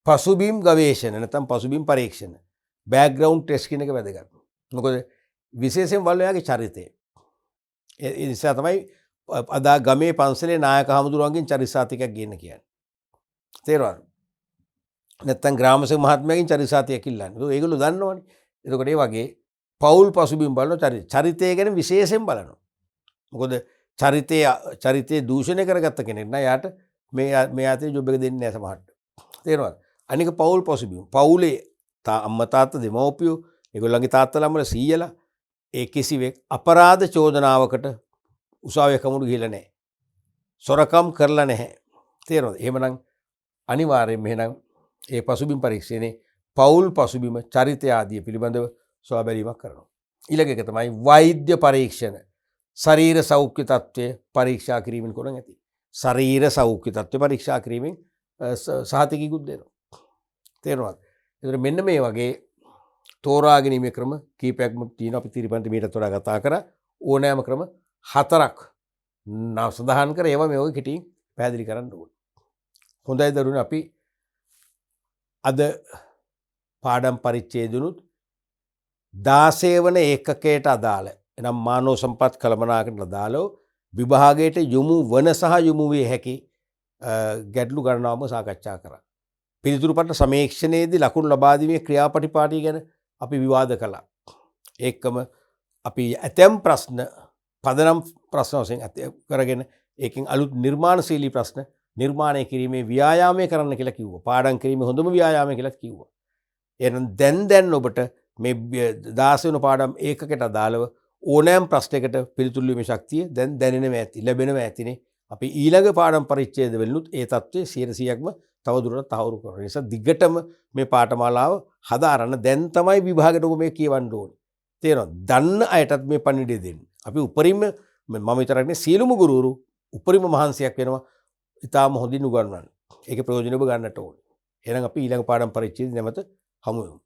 [SPEAKER 1] පසුබිම් ගවේෂණ නැත්නම් පසුබිම් පරීක්ෂණ බෑග්ග්‍රවුන්ඩ් ටෙස්ට් කියන එක වැදගත්. මොකද විශේෂයෙන් වල්ලයාගේ චරිතය. ඒ නිසා තමයි අදා ගමේ පන්සලේ නායක හමුදුරුවන්ගෙන් චරිත සාතිකයක් ගේන්න කියන්නේ. තේරුණාද? නැත්නම් ග්‍රාමසේවක මහත්මයාගෙන් චරිත සාතිකයක් ඉල්ලන්නේ. ඒගොල්ලෝ දන්නවනේ. එතකොට ඒ වගේ පෞල් පසුබිම් බලන චරිතය ගැන විශේෂයෙන් බලනවා. මොකද චරිතයේ දූෂණය කරගත්ත කෙනෙක් නම් යාට මේ ආතේ ජොබ් එක දෙන්නේ නැහැ සමහරට. තේරුණාද? අනික පෞල් පසුබිම. පවුලේ අම්මා තාත්තා දෙමව්පියෝ ඒගොල්ලන්ගේ තාත්තලා අම්මලා සීයලා ඒ කිසිවෙක් අපරාධ චෝදනාවකට උසාවිය කමුණු ගිහිල්ලා නැහැ. සොරකම් කරලා නැහැ. තේරෙනවද? එහෙමනම් අනිවාර්යයෙන්ම එහෙනම් ඒ පසුබිම් පරීක්ෂණේ පෞල් පසුබිම චරිතය ආදී පිළිබඳව සොයා බැලීමක් කරනවා. ඊළඟ එක තමයි වෛද්‍ය පරීක්ෂණ. ශරීර සෞඛ්‍ය තත්ත්වය පරීක්ෂා කිරීමෙන් කරන ඇති. ශරීර සෞඛ්‍ය තත්ත්වය පරීක්ෂා කිරීමෙන් සහතිකීකුත් දෙනවා. තේරෙනවද? ඒතර මෙන්න මේ වගේ තෝරා ගැනීමේ ක්‍රම කීපයක්ම තියෙනවා. අපි තිරිපන්ති මීට තෝරා කතා කරා. ඕනෑම ක්‍රම 4ක් සඳහන් කර ඒවා මේ වගේ කෙටියෙන් පැහැදිලි කරන්න ඕනේ. හොඳයි දරුවනේ අපි අද පාඩම් පරිච්ඡේදනුත් 16 වන ඒකකයට අදාළ එනම් මානව සම්පත් කළමනාකරණයට අදාළව විභාගයට යොමු වන සහ යොමු විය හැකි ගැටලු ගණනාවම සාකච්ඡා කරා. පිළිතුරු පත්‍ර සමීක්ෂණයේදී ලකුණු ලබා දීමේ ක්‍රියාපටිපාටි ගැන අපි විවාද කළා. ඒකම අපි ඇතැම් ප්‍රශ්න පදනම් ප්‍රශ්න වශයෙන් කරගෙන ඒකෙන් අලුත් නිර්මාණශීලී ප්‍රශ්න නිර්මාණය කිරීමේ ව්‍යායාමය කරන්න කියලා කිව්වා. පාඩම් කිරීමේ හොඳම ව්‍යායාමය කියලා කිව්වා. එහෙනම් දැන් ඔබට මේ 16 වෙනි පාඩම් ඒකකට අදාළව ඕනෑම ප්‍රශ්නයකට පිළිතුරු ලියීමේ ශක්තිය දැන් දැනෙනවා ඇති ලැබෙනවා ඇතිනේ. අපි ඊළඟ පාඩම් පරිච්ඡේද වෙලුත් ඒ தત્ත්වය 100%ක්ම තවදුරටත් තහවුරු කරනවා. ඒ නිසා දිගටම මේ පාඨමාලාව හදාරන්න දැන් තමයි විභාගයට ඔබ මේ කියවන්න ඕනේ. තේරෙනවද? දන්න අයටත් මේ පණිවිඩය දෙන්න. අපි උපරිම මම විතරක් නෙවෙයි සියලුම ගුරුවරු උපරිම මහන්සියක් වෙනවා. ඉතාලම හොඳින් උගන්වන්න. ඒකේ ප්‍රයෝජන ඔබ ගන්නට ඕනේ. එහෙනම් අපි ඊළඟ පාඩම් පරිච්ඡේදය නැවත හමු වෙමු.